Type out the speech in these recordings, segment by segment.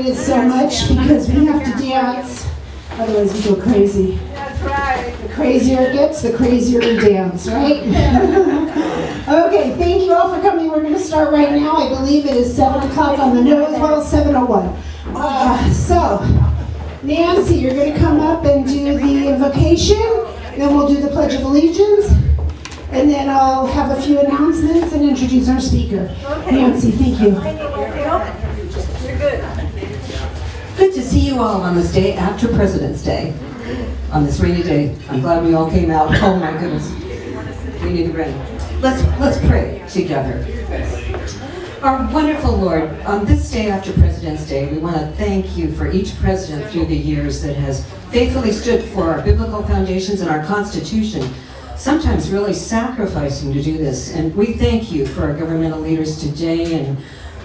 it so much because we have to dance, otherwise we go crazy. That's right. The crazier it gets, the crazier we dance, right? Okay, thank you all for coming. We're going to start right now. I believe it is 7 o'clock on the nose, well, 7:01. So, Nancy, you're going to come up and do the invocation, then we'll do the Pledge of Allegiance, and then I'll have a few announcements and introduce our speaker. Okay. Nancy, thank you. You're good. Good to see you all on this day after President's Day. On this rainy day. I'm glad we all came out. Oh my goodness. We need the rain. Let's pray together. Our wonderful Lord, on this day after President's Day, we want to thank you for each president through the years that has faithfully stood for our biblical foundations and our Constitution, sometimes really sacrificing to do this. And we thank you for our governmental leaders today, and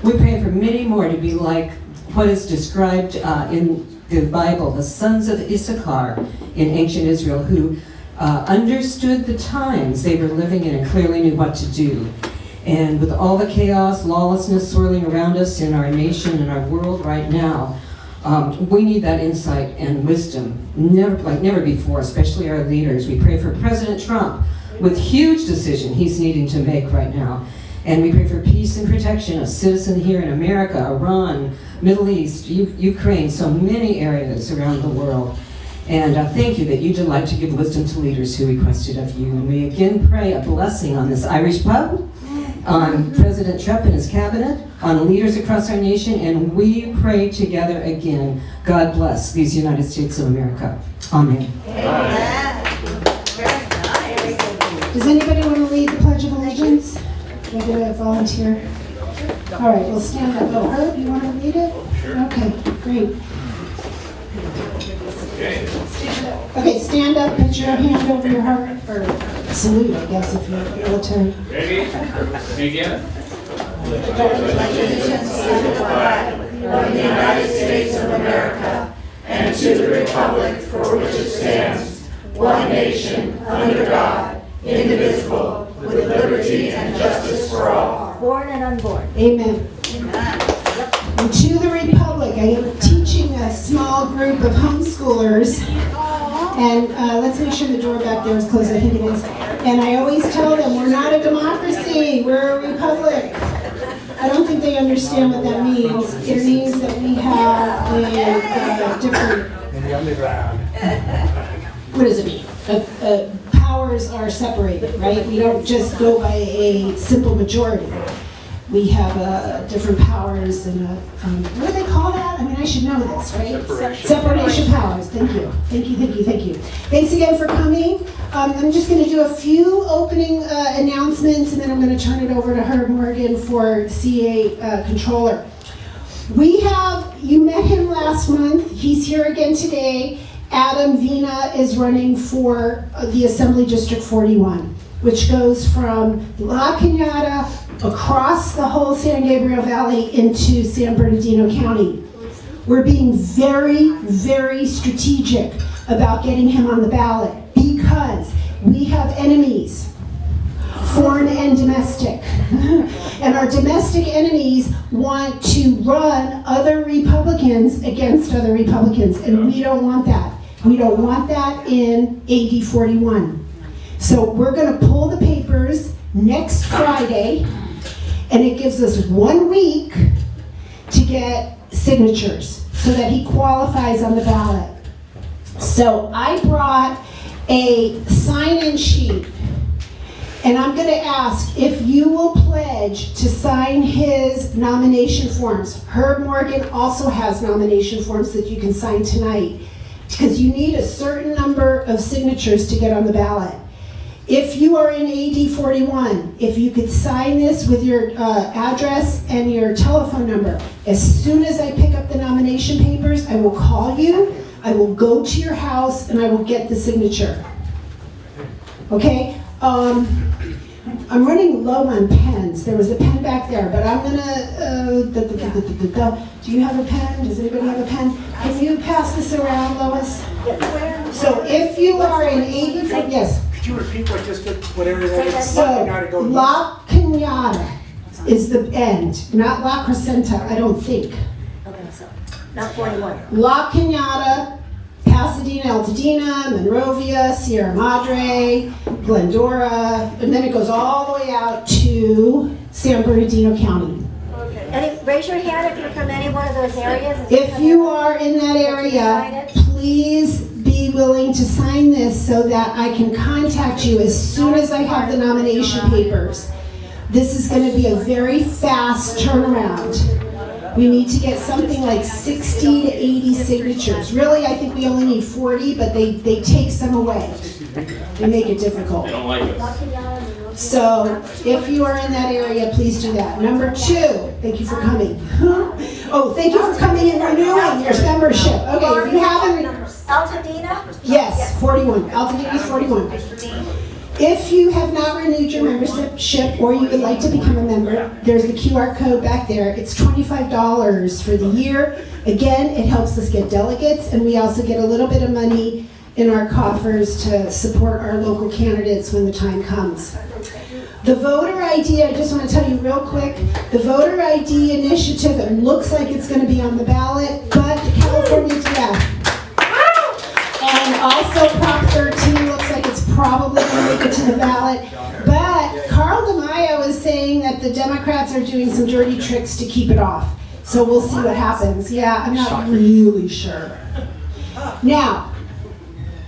we pray for many more to be like what is described in the Bible, the sons of Issachar in ancient Israel, who understood the times they were living in and clearly knew what to do. And with all the chaos, lawlessness swirling around us in our nation and our world right now, we need that insight and wisdom like never before, especially our leaders. We pray for President Trump with huge decision he's needing to make right now. And we pray for peace and protection of citizens here in America, Iran, Middle East, Ukraine, so many areas around the world. And thank you that you delight to give wisdom to leaders who requested of you. And we again pray a blessing on this Irish pub, on President Trump and his cabinet, on leaders across our nation, and we pray together again, God bless these United States of America. Amen. Amen. Does anybody want to lead the Pledge of Allegiance? Can I get a volunteer? All right, we'll stand up. Oh, Herb, you want to lead it? Okay, great. Okay, stand up, put your hand over your heart, or salute, I guess, if you're military. Ready? Begin. Allegiance to the flag of the United States of America and to the republic for which it stands, one nation, under God, indivisible, with liberty and justice for all. Born and unborn. Amen. And to the Republic, I am teaching a small group of homeschoolers, and let's make sure the door back there is closed, I think it is. And I always tell them, we're not a democracy, we're a republic. I don't think they understand what that means. It means that we have a different... In the underground. What does it mean? Powers are separated, right? We don't just go by a simple majority. We have different powers and what do they call that? I mean, I should know this, right? Separation powers. Thank you. Thank you, thank you, thank you. Thanks again for coming. I'm just going to do a few opening announcements, and then I'm going to turn it over to Herb Morgan for CA Controller. You met him last month. He's here again today. Adam Vina is running for the Assembly District 41, which goes from La Cañada across the whole San Gabriel Valley into San Bernardino County. We're being very, very strategic about getting him on the ballot because we have enemies, foreign and domestic. And our domestic enemies want to run other Republicans against other Republicans, and we don't want that. We don't want that in AD 41. So we're going to pull the papers next Friday, and it gives us 1 week to get signatures so that he qualifies on the ballot. So I brought a sign-in sheet, and I'm going to ask if you will pledge to sign his nomination forms. Herb Morgan also has nomination forms that you can sign tonight, because you need a certain number of signatures to get on the ballot. If you are in AD 41, if you could sign this with your address and your telephone number, as soon as I pick up the nomination papers, I will call you, I will go to your house, and I will get the signature. Okay? I'm running low on pens. There was a pen back there, but I'm gonna, do you have a pen? Does anybody have a pen? Can you pass this around, Lois? So if you are in 84, yes. Could you repeat what just whatever that is? So La Cañada is the end, not La Crescenta, I don't think. Not 41. La Cañada, Pasadena, Altadena, Monrovia, Sierra Madre, Glendora, and then it goes all the way out to San Bernardino County. Raise your hand if you're from any one of those areas. If you are in that area, please be willing to sign this so that I can contact you as soon as I have the nomination papers. This is going to be a very fast turnaround. We need to get something like 60 to 80 signatures. Really, I think we only need 40, but they take some away. They make it difficult. I don't like it. So if you are in that area, please do that. Number 2, thank you for coming. Oh, thank you for coming and renewing your membership. Okay, if you haven't, Altadena? yes, 41. Altadena is 41. If you have not renewed your membership or you would like to become a member, there's the QR code back there. It's $25 for the year. Again, it helps us get delegates, and we also get a little bit of money in our coffers to support our local candidates when the time comes. The voter ID, I just want to tell you real quick, the voter ID initiative, it looks like it's going to be on the ballot, but California, yeah. And also Prop 13 looks like it's probably going to make it to the ballot. But Carl DeMaio is saying that the Democrats are doing some dirty tricks to keep it off. So we'll see what happens. Yeah, I'm not really sure. Now,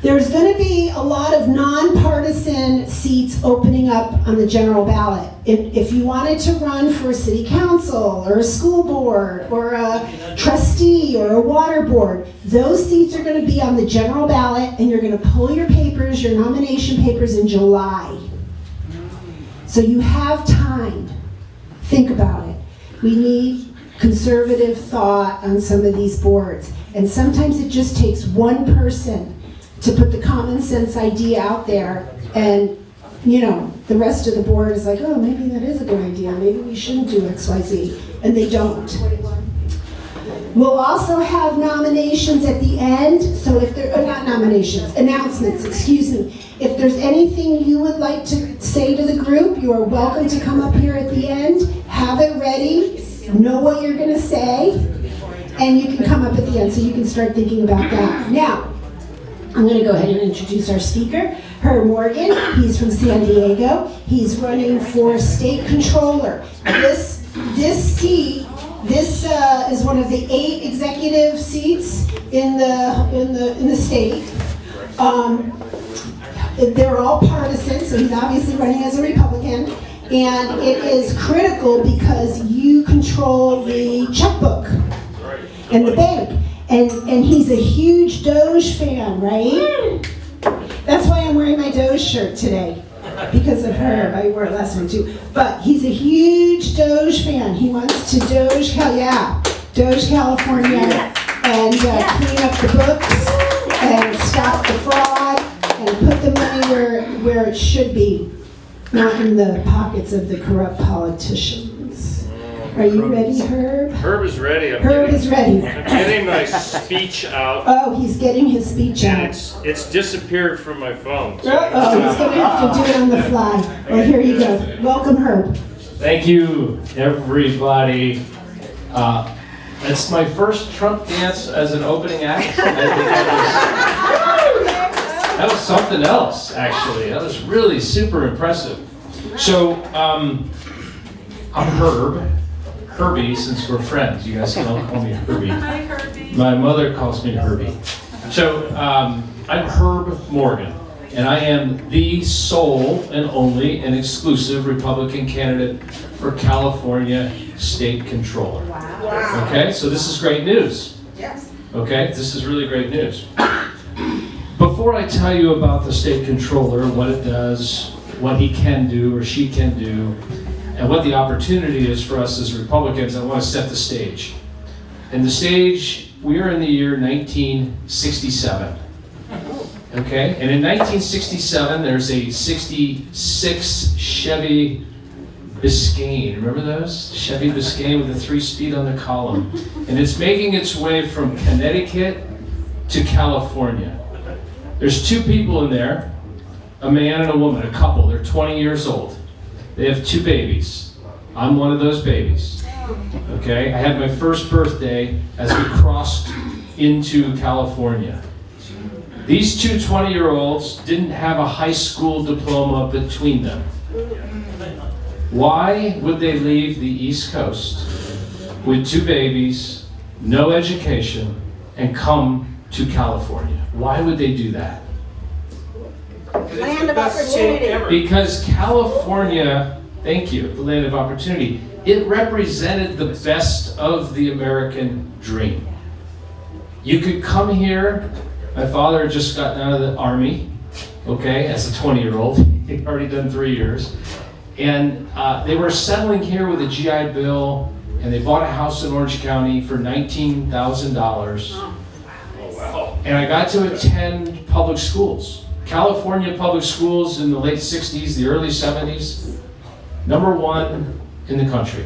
there's going to be a lot of nonpartisan seats opening up on the general ballot. If you wanted to run for a city council or a school board or a trustee or a water board, those seats are going to be on the general ballot, and you're going to pull your papers, your nomination papers in July. So you have time. Think about it. We need conservative thought on some of these boards. And sometimes it just takes one person to put the common sense idea out there, and the rest of the board is like, oh, maybe that is a good idea, maybe we shouldn't do XYZ, and they don't. We'll also have nominations at the end, so if there are not nominations, announcements, excuse me. If there's anything you would like to say to the group, you are welcome to come up here at the end, have it ready, know what you're going to say, and you can come up at the end so you can start thinking about that. Now, I'm going to go ahead and introduce our speaker, Herb Morgan. He's from San Diego. He's running for state controller. This seat, is one of the 8 executive seats in the state. They're all partisan, so he's obviously running as a Republican. And it is critical because you control the checkbook and the bank. And he's a huge Doge fan, right? That's why I'm wearing my Doge shirt today, because of her. I wore it last time too. But he's a huge Doge fan. He wants to Doge California, and clean up the books and stop the fraud and put the money where it should be, not in the pockets of the corrupt politicians. Are you ready, Herb? Herb is ready. Herb is ready. I'm getting my speech out. Oh, he's getting his speech And out. it's disappeared from my phone. Oh, he's going to have to do it on the fly. Well, here you go. Welcome, Herb. Thank you, everybody. It's my first Trump dance as an opening act. I think that was something else, actually. That was really super impressive. So, I'm Herbie, since we're friends. You guys can all call me Herbie. Hi, Herbie. My mother calls me Herbie. So, I'm Herb Morgan, and I am the sole and only and exclusive Republican candidate for California State Controller. Wow. Okay, so this is great news. Yes. Okay, this is really great news. Before I tell you about the State Controller, what it does, what he can do or she can do, and what the opportunity is for us as Republicans, I want to set the stage. And the stage, we are in the year 1967. Okay, and in 1967, there's a 66 Chevy Biscayne. Remember those? Chevy Biscayne with the 3-speed on the column. And it's making its way from Connecticut to California. There's 2 people in there, a man and a woman, a couple. They're 20 years old. They have 2 babies. I'm one of those babies. Okay, I had my first birthday as we crossed into California. These two 20-year-olds didn't have a high school diploma between them. Why would they leave the East Coast with two babies, no education, and come to California? Why would they do that? Land of opportunity. Because California, thank you, the land of opportunity, it represented the best of the American dream. You could come here. My father had just gotten out of the Army, okay, as a 20-year-old. He'd already done 3 years. And they were settling here with a GI Bill, and they bought a house in Orange County for $19,000. Oh, wow. And I got to attend public schools. California public schools in the late 60s, the early 70s, #1 in the country.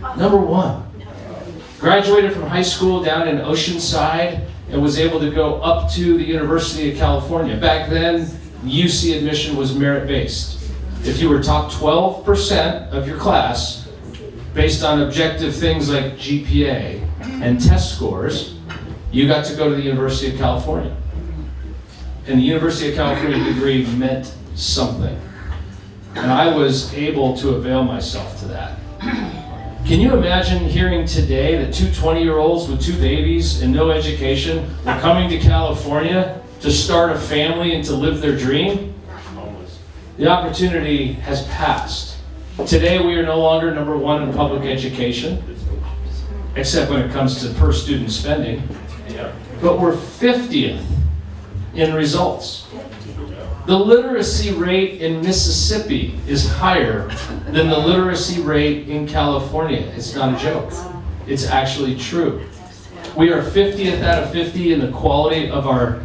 #1. Graduated from high school down in Oceanside and was able to go up to the University of California. Back then, UC admission was merit-based. If you were top 12% of your class, based on objective things like GPA and test scores, you got to go to the University of California. And the University of California degree meant something. And I was able to avail myself to that. Can you imagine hearing today that two 20-year-olds with two babies and no education were coming to California to start a family and to live their dream? The opportunity has passed. Today we are no longer #1 in public education, except when it comes to per student spending. But we're 50th in results. The literacy rate in Mississippi is higher than the literacy rate in California. It's not a joke. It's actually true. We are 50th out of 50 in the quality of our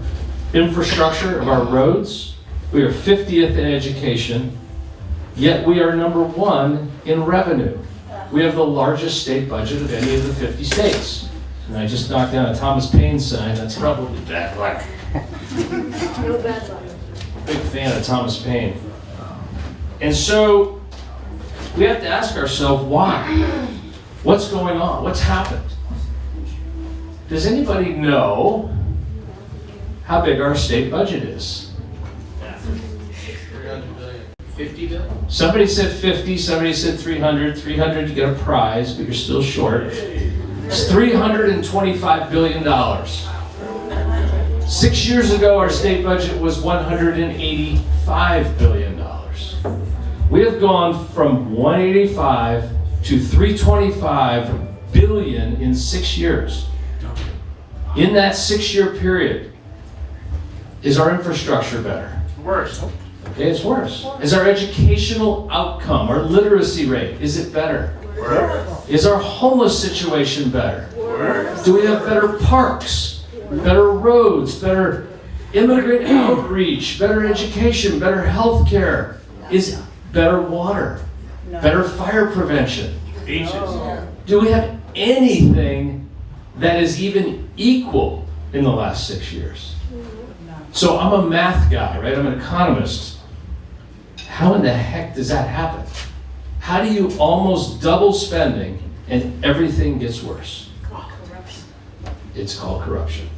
infrastructure, of our roads. We are 50th in education, yet we are #1 in revenue. We have the largest state budget of any of the 50 states. And I just knocked down a Thomas Paine sign. That's probably bad luck. No bad luck. Big fan of Thomas Paine. And so we have to ask ourselves, why? What's going on? What's happened? Does anybody know how big our state budget is? 50 billion? Somebody said 50, somebody said 300. 300, you get a prize, but you're still short. It's $325 billion. 6 years ago, our state budget was $185 billion. We have gone from 185 to 325 billion in 6 years. In that 6-year period, is our infrastructure better? Worse. Okay, it's worse. Is our educational outcome, our literacy rate, is it better? Worse. Is our homeless situation better? Worse. Do we have better parks? Better roads, better immigrant outreach, better education, better health care, is better water, better fire prevention. Beaches. Do we have anything that is even equal in the last 6 years? So I'm a math guy, right? I'm an economist. How in the heck does that happen? How do you almost double spending and everything gets worse? It's called corruption.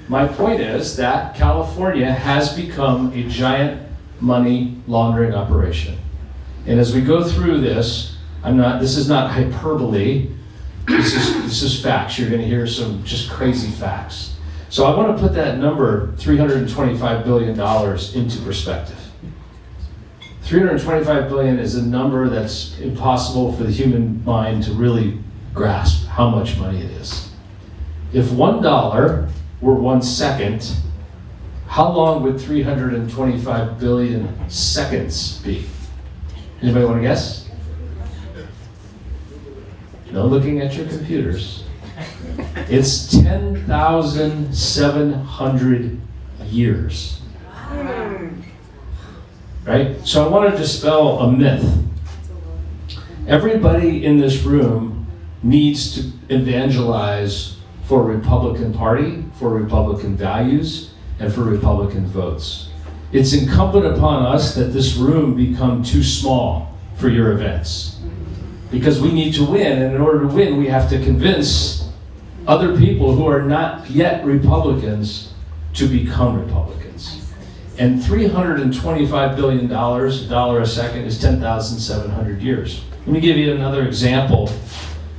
My point is that California has become a giant money laundering operation. And as we go through this, this is not hyperbole, this is facts. You're going to hear some just crazy facts. So I want to put that number, $325 billion, into perspective. $325 billion is a number that's impossible for the human mind to really grasp how much money it is. If $1 were 1 second, how long would 325 billion seconds be? Anybody want to guess? No looking at your computers. It's 10,700 years. Right? So I want to dispel a myth. Everybody in this room needs to evangelize for a Republican Party, for Republican values, and for Republican votes. It's incumbent upon us that this room become too small for your events. because we need to win, and in order to win, we have to convince other people who are not yet Republicans to become Republicans. And $325 billion, a dollar a second, is 10,700 years. Let me give you another example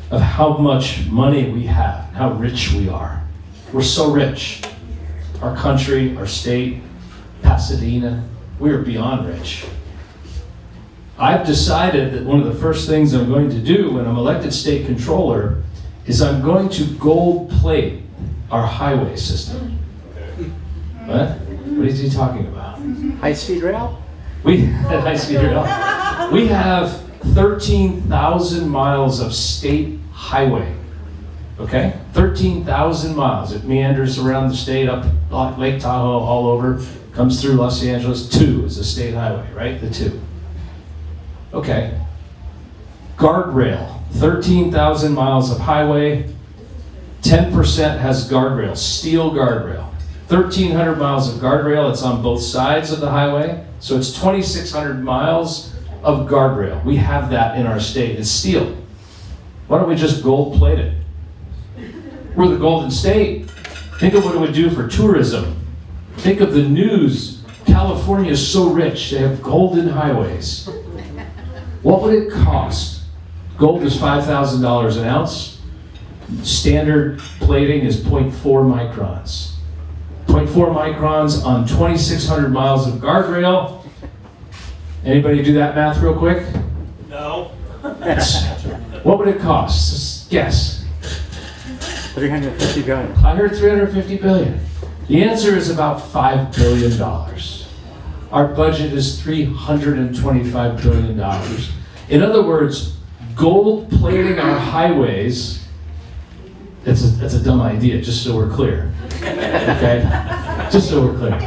of how much money we have, how rich we are. We're so rich. Our country, our state, Pasadena, we are beyond rich. I've decided that one of the first things I'm going to do when I'm elected state controller is I'm going to gold plate our highway system. What? What is he talking about? High-speed rail? We high-speed rail. We have 13,000 miles of state highway. Okay? 13,000 miles. It meanders around the state, up Lake Tahoe, all over, comes through Los Angeles. 2 is a state highway, right? The 2. Okay. Guardrail. 13,000 miles of highway. 10% has guardrail, steel guardrail. 1,300 miles of guardrail. It's on both sides of the highway. So it's 2,600 miles of guardrail. We have that in our state. It's steel. Why don't we just gold plate it? We're the Golden State. Think of what it would do for tourism. Think of the news. California is so rich, they have golden highways. What would it cost? Gold is $5,000 an ounce. Standard plating is 0.4 microns. 0.4 microns on 2,600 miles of guardrail. Anybody do that math real quick? No. What would it cost? Just guess. 350 billion. I heard 350 billion. The answer is about $5 billion. Our budget is $325 billion. In other words, gold plating our highways, it's a dumb idea, just so we're clear. Okay? Just so we're clear.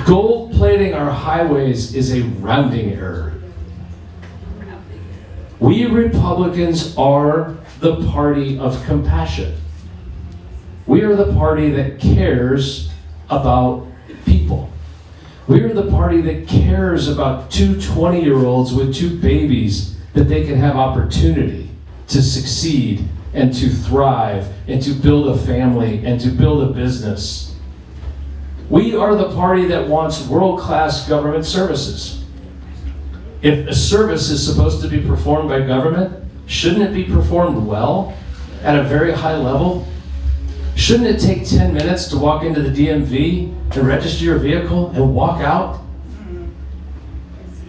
Gold plating our highways is a rounding error. We Republicans are the party of compassion. We are the party that cares about people. We are the party that cares about 2 20-year-olds with 2 babies, that they can have opportunity to succeed and to thrive and to build a family and to build a business. We are the party that wants world-class government services. If a service is supposed to be performed by government, shouldn't it be performed well at a very high level? Shouldn't it take 10 minutes to walk into the DMV and register your vehicle and walk out?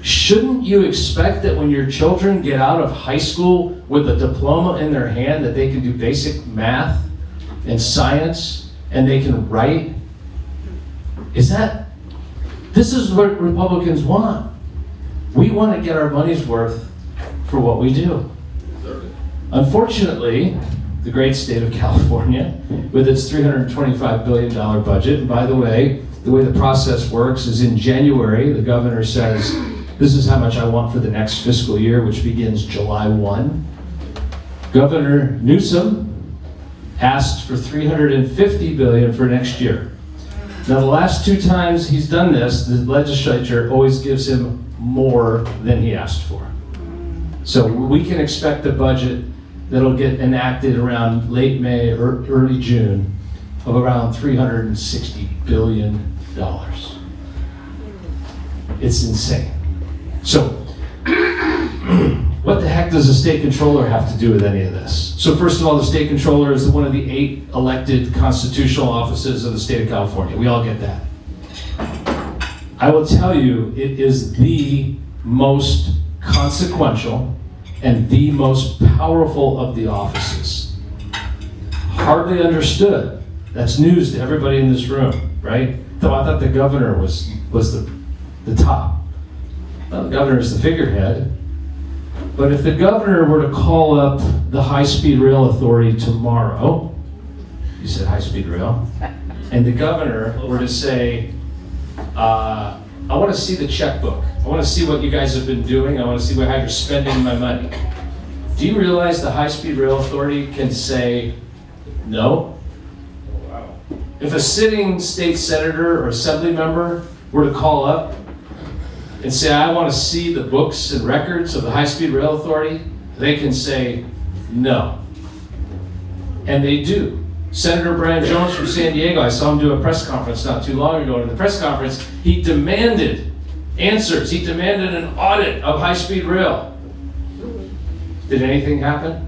Shouldn't you expect that when your children get out of high school with a diploma in their hand that they can do basic math and science and they can write? This is what Republicans want. We want to get our money's worth for what we do. Unfortunately, the great state of California, with its $325 billion budget, and by the way the process works is in January, the governor says, this is how much I want for the next fiscal year, which begins July 1. Governor Newsom asked for $350 billion for next year. Now, the last 2 times he's done this, the legislature always gives him more than he asked for. So we can expect a budget that'll get enacted around late May or early June of around $360 billion. It's insane. So, what the heck does a state controller have to do with any of this? So first of all, the state controller is one of the 8 elected constitutional offices of the state of California. We all get that. I will tell you, it is the most consequential and the most powerful of the offices. Hardly understood. That's news to everybody in this room, right? Though I thought the governor was the top. Well, the governor is the figurehead. But if the governor were to call up the high-speed rail authority tomorrow, you said high-speed rail, and the governor were to say, I want to see the checkbook. I want to see what you guys have been doing. I want to see how you're spending my money. Do you realize the high-speed rail authority can say no? If a sitting state senator or assembly member were to call up and say, I want to see the books and records of the High-Speed Rail Authority, they can say no. And they do. Senator Brian Jones from San Diego, I saw him do a press conference not too long ago. In the press conference, he demanded answers. He demanded an audit of high-speed rail. Did anything happen?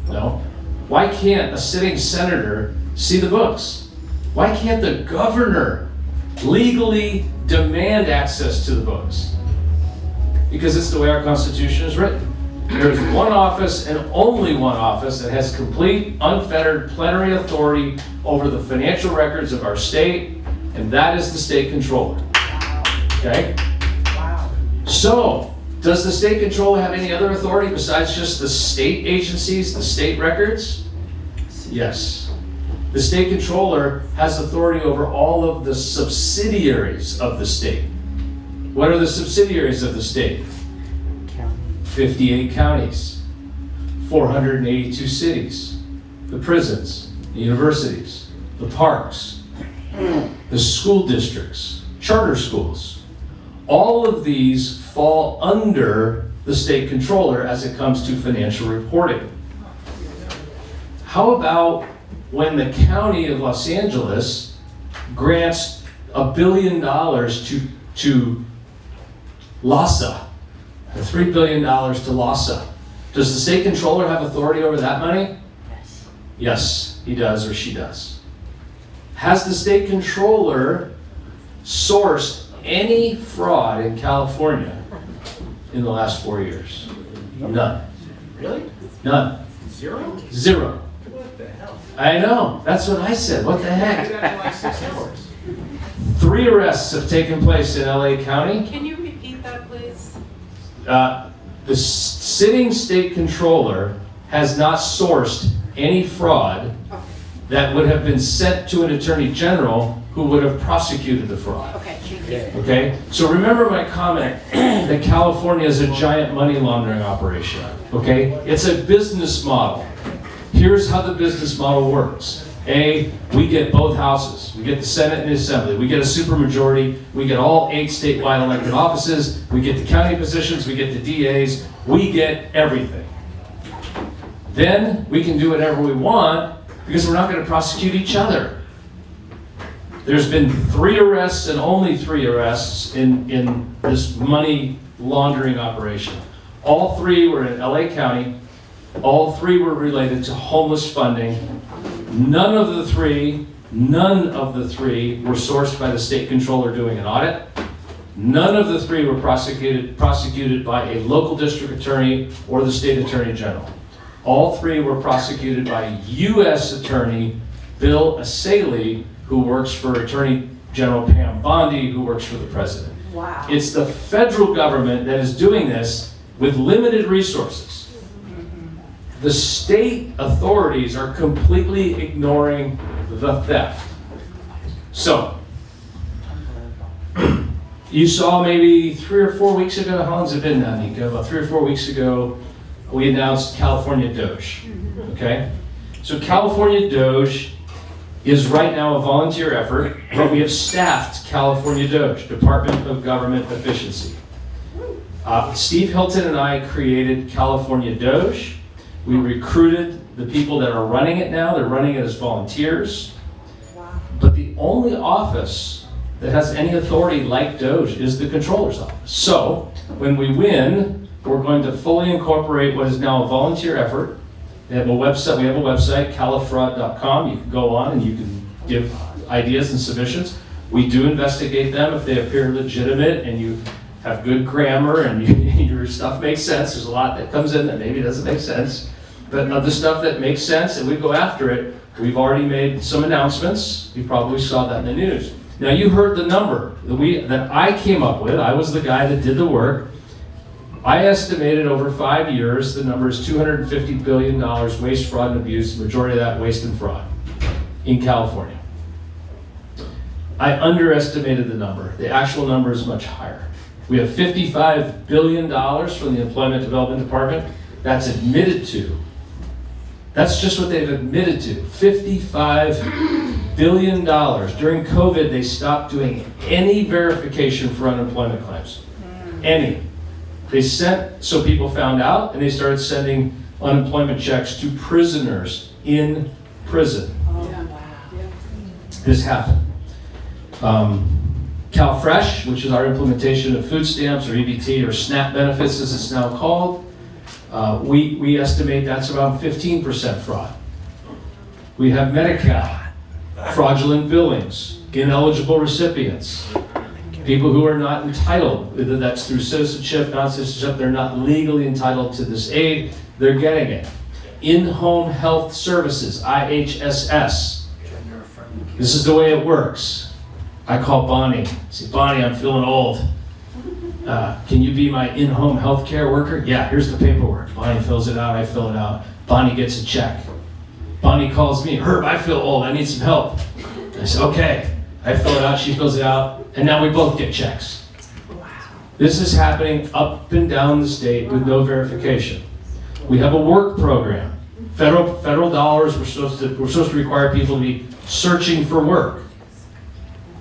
No. Why can't a sitting senator see the books? Why can't the governor legally demand access to the books? Because it's the way our Constitution is written. There's one office and only one office that has complete, unfettered, plenary authority over the financial records of our state, and that is the state controller. Okay? So, does the state controller have any other authority besides just the state agencies, the state records? Yes. The state controller has authority over all of the subsidiaries of the state. What are the subsidiaries of the state? 58 counties, 482 cities, the prisons, the universities, the parks, the school districts, charter schools. All of these fall under the state controller as it comes to financial reporting. How about when the county of Los Angeles grants $1 billion to LASA, $3 billion to LASA. Does the state controller have authority over that money? Yes, he does or she does. Has the state controller sourced any fraud in California in the last 4 years? None. Really? None. Zero? Zero. What the hell? I know. That's what I said. What the I heck? did that in like 6 hours. 3 arrests have taken place in LA County. Can you repeat that, please? The sitting state controller has not sourced any fraud that would have been sent to an attorney general who would have prosecuted the fraud. Okay, thank you. Okay? So remember my comment that California is a giant money laundering operation. Okay? It's a business model. Here's how the business model works. A, we get both houses. We get the Senate and the Assembly. We get a supermajority. We get all 8 statewide elected offices. We get the county positions. We get the DAs. We get everything. Then we can do whatever we want because we're not going to prosecute each other. There's been 3 arrests and only 3 arrests in this money laundering operation. All 3 were in LA County. All 3 were related to homeless funding. None of the three were sourced by the state controller doing an audit. None of the 3 were prosecuted by a local district attorney or the state attorney general. All 3 were prosecuted by U.S. Attorney Bill Asaley, who works for Attorney General Pam Bondi, who works for the president. Wow. It's the federal government that is doing this with limited resources. The state authorities are completely ignoring the theft. So, you saw maybe 3 or 4 weeks ago, how long's it been now, Nika? About 3 or 4 weeks ago, we announced California Doge, okay? So California Doge is right now a volunteer effort, but we have staffed California Doge, Department of Government Efficiency. Steve Hilton and I created California Doge. We recruited the people that are running it now. They're running it as volunteers. Wow. But the only office that has any authority like Doge is the controller's office. So when we win, we're going to fully incorporate what is now a volunteer effort. We have a website, califraud.com. You can go on and you can give ideas and submissions. We do investigate them if they appear legitimate and you have good grammar and your stuff makes sense. There's a lot that comes in that maybe doesn't make sense. But of the stuff that makes sense and we go after it, we've already made some announcements. You probably saw that in the news. Now you heard the number that I came up with. I was the guy that did the work. I estimated over 5 years, the number is $250 billion waste, fraud, and abuse, the majority of that waste and fraud in California. I underestimated the number. The actual number is much higher. We have $55 billion from the Employment Development Department. That's admitted to. That's just what they've admitted to. $55 billion. During COVID, they stopped doing any verification for unemployment claims. Any. They sent, so people found out, and they started sending unemployment checks to prisoners in prison. This happened. CalFresh, which is our implementation of food stamps or EBT or SNAP benefits as it's now called, we estimate that's around 15% fraud. We have Medi-Cal, fraudulent billings, ineligible recipients, people who are not entitled, whether that's through citizenship, non-citizenship, they're not legally entitled to this aid, they're getting it. In-home health services, IHSS. This is the way it works. I call Bonnie. Say, Bonnie, I'm feeling old. Can you be my in-home health care worker? Yeah, here's the paperwork. Bonnie fills it out, I fill it out. Bonnie gets a check. Bonnie calls me, Herb, I feel old, I need some help. I say, okay. I fill it out, she fills it out, and now we both get checks. This is happening up and down the state with no verification. We have a work program. Federal dollars, we're supposed to require people to be searching for work.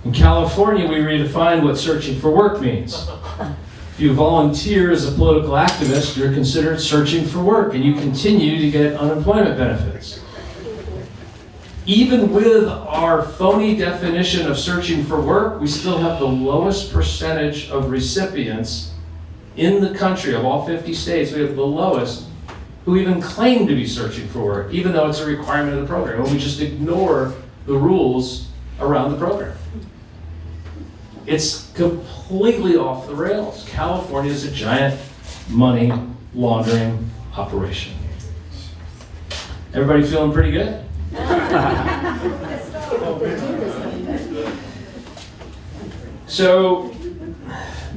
In California, we redefine what searching for work means. If you volunteer as a political activist, you're considered searching for work, and you continue to get unemployment benefits. Even with our phony definition of searching for work, we still have the lowest percentage of recipients in the country. Of all 50 states, we have the lowest who even claim to be searching for work, even though it's a requirement of the program, and we just ignore the rules around the program. It's completely off the rails. California is a giant money laundering operation. Everybody feeling pretty good? So,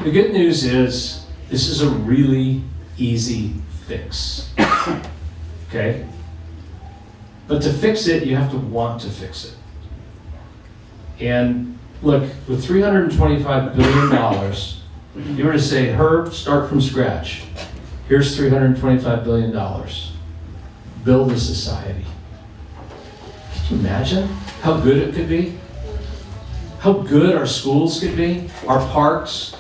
the good news is, this is a really easy fix. Okay? But to fix it, you have to want to fix it. And look, with $325 billion, you were to say, Herb, start from scratch. Here's $325 billion. Build a society. Can you imagine how good it could be? How good our schools could be, our parks,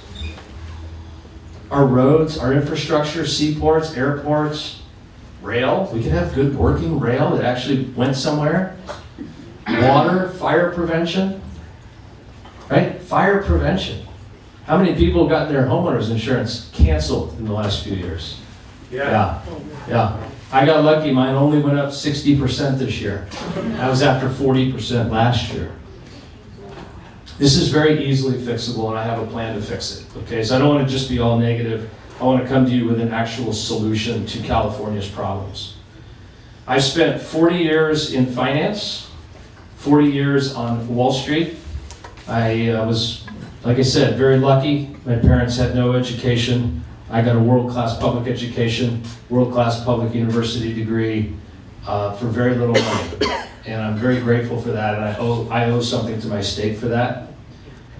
our roads, our infrastructure, seaports, airports, rail. We could have good working rail that actually went somewhere. Water, fire prevention, right? Fire prevention. How many people got their homeowners insurance canceled in the last few years? Yeah. I got lucky, mine only went up 60% this year. That was after 40% last year. This is very easily fixable, and I have a plan to fix it, okay? So I don't want to just be all negative. I want to come to you with an actual solution to California's problems. I've spent 40 years in finance, 40 years on Wall Street. I was, like I said, very lucky. My parents had no education. I got a world-class public education, world-class public university degree for very little money. And I'm very grateful for that, and I owe something to my state for that.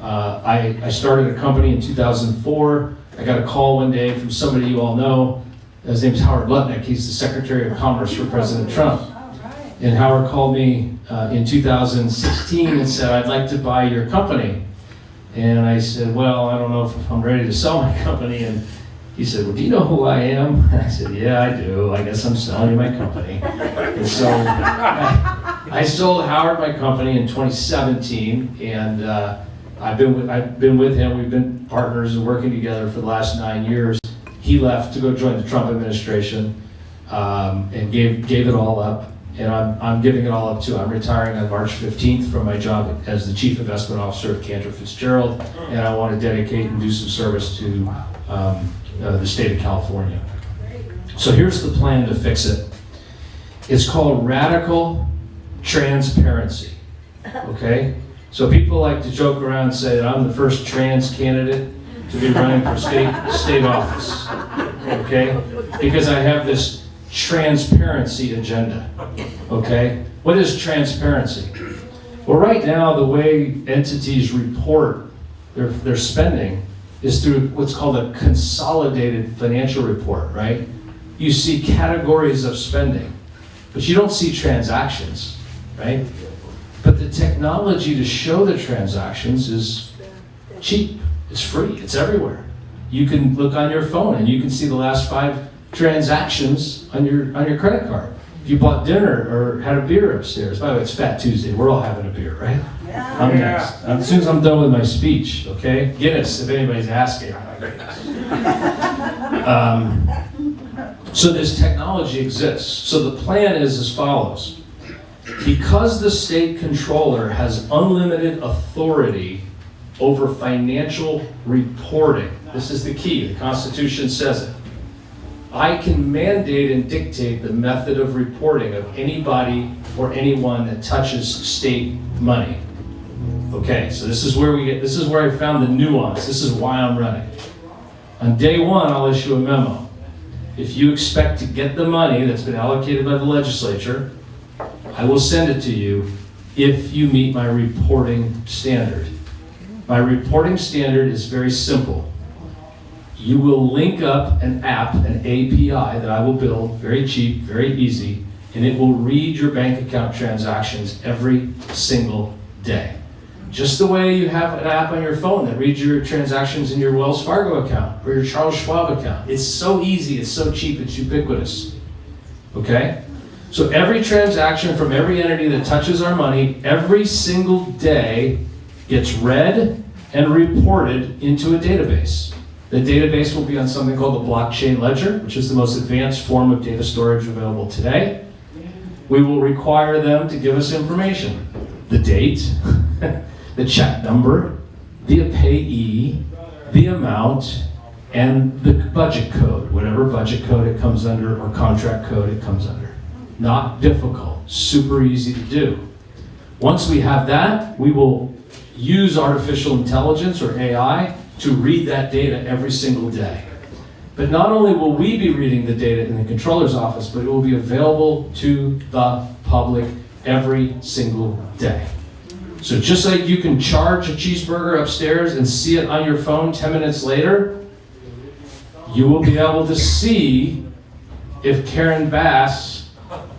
I started a company in 2004. I got a call one day from somebody you all know. His name's Howard Lutnick. He's the Secretary of Commerce for President Trump. And Howard called me in 2016 and said, I'd like to buy your company. And I said, well, I don't know if I'm ready to sell my company. And he said, well, do you know who I am? I said, yeah, I do. I guess I'm selling you my company. And so I sold Howard my company in 2017, and I've been with him. We've been partners and working together for the last 9 years. He left to go join the Trump administration and gave it all up. And I'm giving it all up too. I'm retiring on March 15th from my job as the Chief Investment Officer of Cantor Fitzgerald, and I want to dedicate and do some service to the state of California. So here's the plan to fix it. It's called radical transparency, okay? So people like to joke around and say that I'm the first trans candidate to be running for state office, okay? Because I have this transparency agenda, okay? What is transparency? Well, right now, the way entities report their spending is through what's called a consolidated financial report, right? You see categories of spending, but you don't see transactions, right? But the technology to show the transactions is cheap, it's free, it's everywhere. you can look on your phone and you can see the last 5 transactions on your credit card. If you bought dinner or had a beer upstairs. By the way, it's Fat Tuesday. We're all having a beer, right? I'm next. As soon as I'm done with my speech, okay? Guinness, if anybody's asking. So this technology exists. So the plan is as follows. Because the state controller has unlimited authority over financial reporting, this is the key, the Constitution says it. I can mandate and dictate the method of reporting of anybody or anyone that touches state money. Okay, so this is where I found the nuance. This is why I'm running. On day 1, I'll issue a memo. If you expect to get the money that's been allocated by the legislature, I will send it to you if you meet my reporting standard. My reporting standard is very simple. You will link up an app, an API that I will build, very cheap, very easy, and it will read your bank account transactions every single day. Just the way you have an app on your phone that reads your transactions in your Wells Fargo account or your Charles Schwab account. It's so easy, it's so cheap, it's ubiquitous. Okay? So every transaction from every entity that touches our money every single day gets read and reported into a database. The database will be on something called the blockchain ledger, which is the most advanced form of data storage available today. We will require them to give us information. The date, the check number, the payee, the amount, and the budget code, whatever budget code it comes under or contract code it comes under. Not difficult, super easy to do. Once we have that, we will use artificial intelligence or AI to read that data every single day. But not only will we be reading the data in the controller's office, but it will be available to the public every single day. So just like you can charge a cheeseburger upstairs and see it on your phone 10 minutes later, you will be able to see if Karen Bass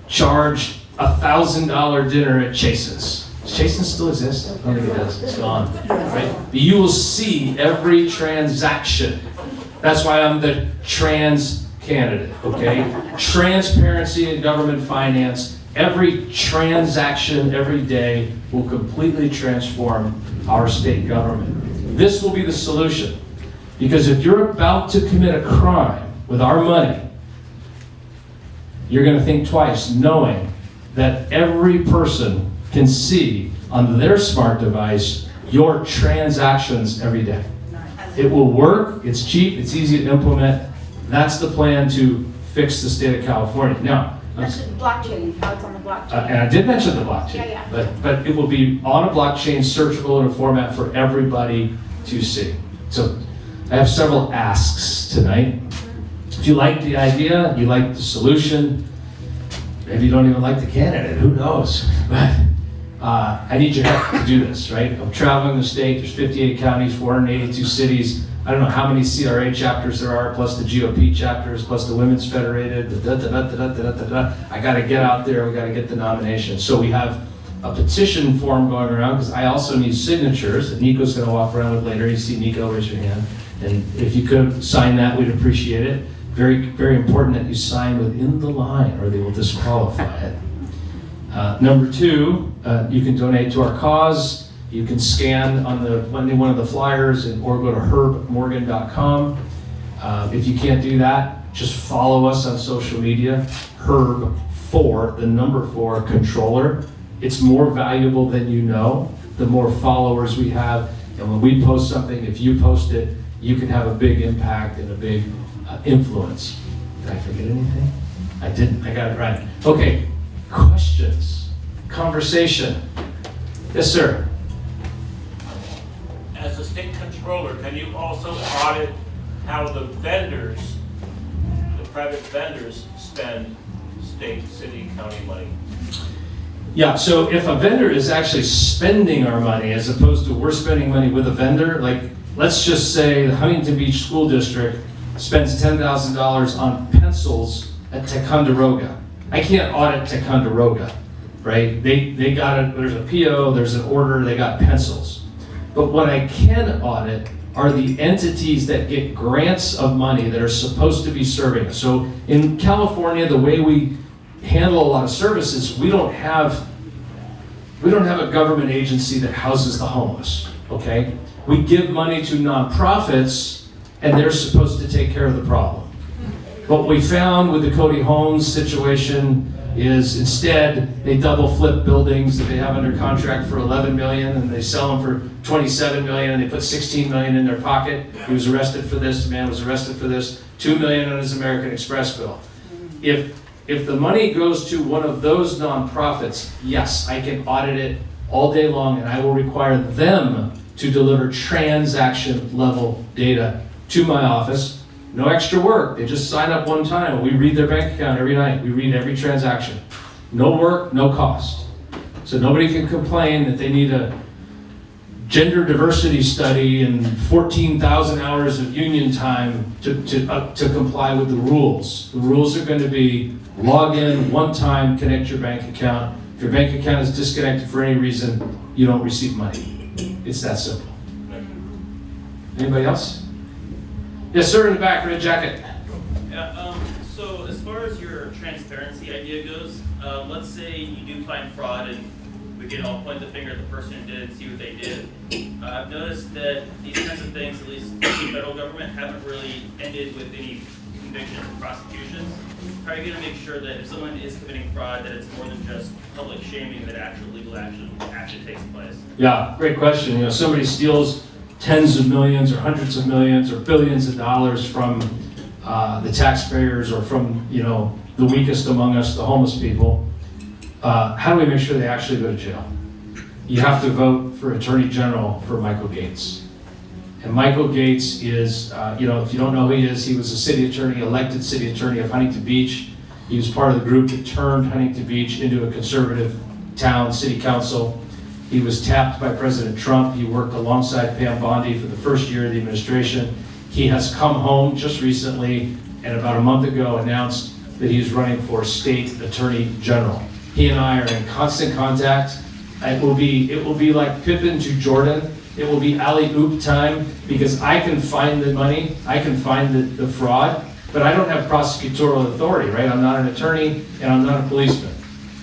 charged $1,000 dinner at Chasen's. Does Chasen's still exist? I don't think it does. It's gone. Right? But you will see every transaction. That's why I'm the trans candidate, okay? Transparency in government finance. Every transaction every day will completely transform our state government. This will be the solution. Because if you're about to commit a crime with our money, you're going to think twice, knowing that every person can see on their smart device your transactions every day. It will work, it's cheap, it's easy to implement. That's the plan to fix the state of California. Now, blockchain, how it's on the blockchain. and I did mention the blockchain, Yeah. but it will be on a blockchain, searchable in a format for everybody to see. So I have several asks tonight. If you like the idea, you like the solution, maybe you don't even like the candidate, who knows? But I need your help to do this, right? I'm traveling the state, there's 58 counties, 482 cities. I don't know how many CRA chapters there are, plus the GOP chapters, plus the Women's Federated, I gotta get out there, we gotta get the nomination. So we have a petition form going around, because I also need signatures that Nico's gonna walk around with later. You see Nico, raise your hand. And if you could sign that, we'd appreciate it. Very, very important that you sign within the line, or they will disqualify it. Number 2, you can donate to our cause. You can scan on one of the flyers or go to herbmorgan.com. If you can't do that, just follow us on social media. Herb4, the number 4, controller. It's more valuable than you know, the more followers we have. And when we post something, if you post it, you can have a big impact and a big influence. Did I forget anything? I didn't, I got it right. Okay, questions, conversation. Yes, sir. As a state controller, can you also audit how the vendors, the private vendors, spend state, city, county money? Yeah, so if a vendor is actually spending our money as opposed to we're spending money with a vendor, like let's just say the Huntington Beach School District spends $10,000 on pencils at Ticonderoga. I can't audit Ticonderoga, right? They got it, there's a PO, there's an order, they got pencils. But what I can audit are the entities that get grants of money that are supposed to be serving us. So in California, the way we handle a lot of services, we don't have a government agency that houses the homeless, okay? We give money to nonprofits, and they're supposed to take care of the problem. What we found with the Cody Homes situation is instead they double flip buildings that they have under contract for 11 million and they sell them for 27 million and they put 16 million in their pocket. He was arrested for this, the man was arrested for this, 2 million on his American Express bill. If the money goes to one of those nonprofits, yes, I can audit it all day long and I will require them to deliver transaction level data to my office. No extra work, they just sign up one time. We read their bank account every night. We read every transaction. No work, no cost. So nobody can complain that they need a gender diversity study and 14,000 hours of union time to comply with the rules. The rules are going to be log in one time, connect your bank account. If your bank account is disconnected for any reason, you don't receive money. It's that simple. Anybody else? Yes, sir, in the back, red jacket. Yeah, so as far as your transparency idea goes, let's say you do find fraud and we can all point the finger at the person who did it and see what they did. I've noticed that these kinds of things, at least the federal government, haven't really ended with any convictions and prosecutions. How are you going to make sure that if someone is committing fraud, that it's more than just public shaming, that actual legal action takes place? Yeah, great question. You know, somebody steals tens of millions or hundreds of millions or billions of dollars from the taxpayers or from, you know, the weakest among us, the homeless people. How do we make sure they actually go to jail? You have to vote for Attorney General for Michael Gates. And Michael Gates is, you know, if you don't know who he is, he was a city attorney, elected city attorney of Huntington Beach. He was part of the group that turned Huntington Beach into a conservative town, city council. He was tapped by President Trump. He worked alongside Pam Bondi for the first year of the administration. He has come home just recently and about a month ago announced that he's running for state attorney general. He and I are in constant contact. It will be like Pippen to Jordan. It will be alley-oop time because I can find the money, I can find the fraud, but I don't have prosecutorial authority, right? I'm not an attorney and I'm not a policeman.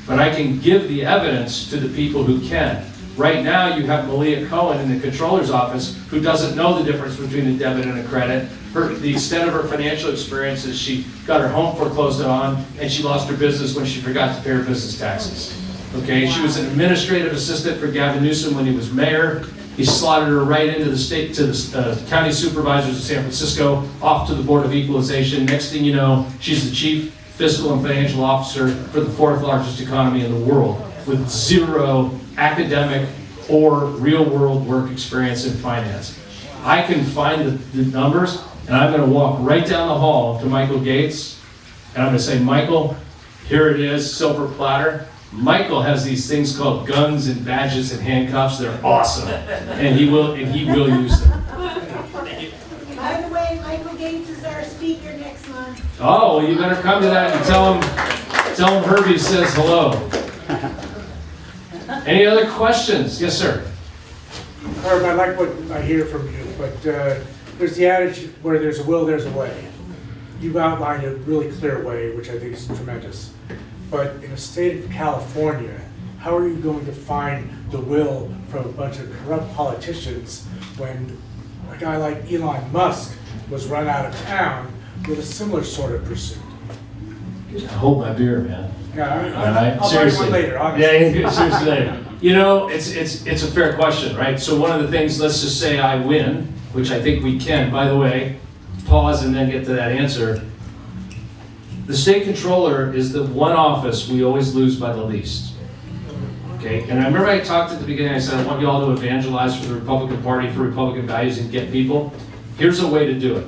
But I can give the evidence to the people who can. Right now, you have Malia Cohen in the controller's office who doesn't know the difference between a debit and a credit. The extent of her financial experience is she got her home foreclosed on and she lost her business when she forgot to pay her business taxes. Okay, she was an administrative assistant for Gavin Newsom when he was mayor. He slotted her right into the state, to the county supervisors of San Francisco, off to the Board of Equalization. Next thing you know, she's the chief fiscal and financial officer for the fourth largest economy in the world with zero academic or real world work experience in finance. I can find the numbers and I'm going to walk right down the hall to Michael Gates and I'm going to say, Michael, here it is, silver platter. Michael has these things called guns and badges and handcuffs. They're awesome, and he will use them. By the way, Michael Gates is our speaker next month. Oh, well, you better come to that and tell him Herbie says hello. Any other questions? Yes, sir. Herb, I like what I hear from you, but there's the adage where there's a will, there's a way. You've outlined a really clear way, which I think is tremendous. But in the state of California, how are you going to find the will from a bunch of corrupt politicians when a guy like Elon Musk was run out of town with a similar sort of pursuit? Hold my beer, man. Yeah, I'll buy one later, honestly. Yeah, seriously later. You know, it's a fair question, right? So one of the things, let's just say I win, which I think we can. By the way, pause and then get to that answer. The state controller is the one office we always lose by the least. Okay, and I remember I talked at the beginning, I said I want you all to evangelize for the Republican Party, for Republican values and get people. Here's a way to do it.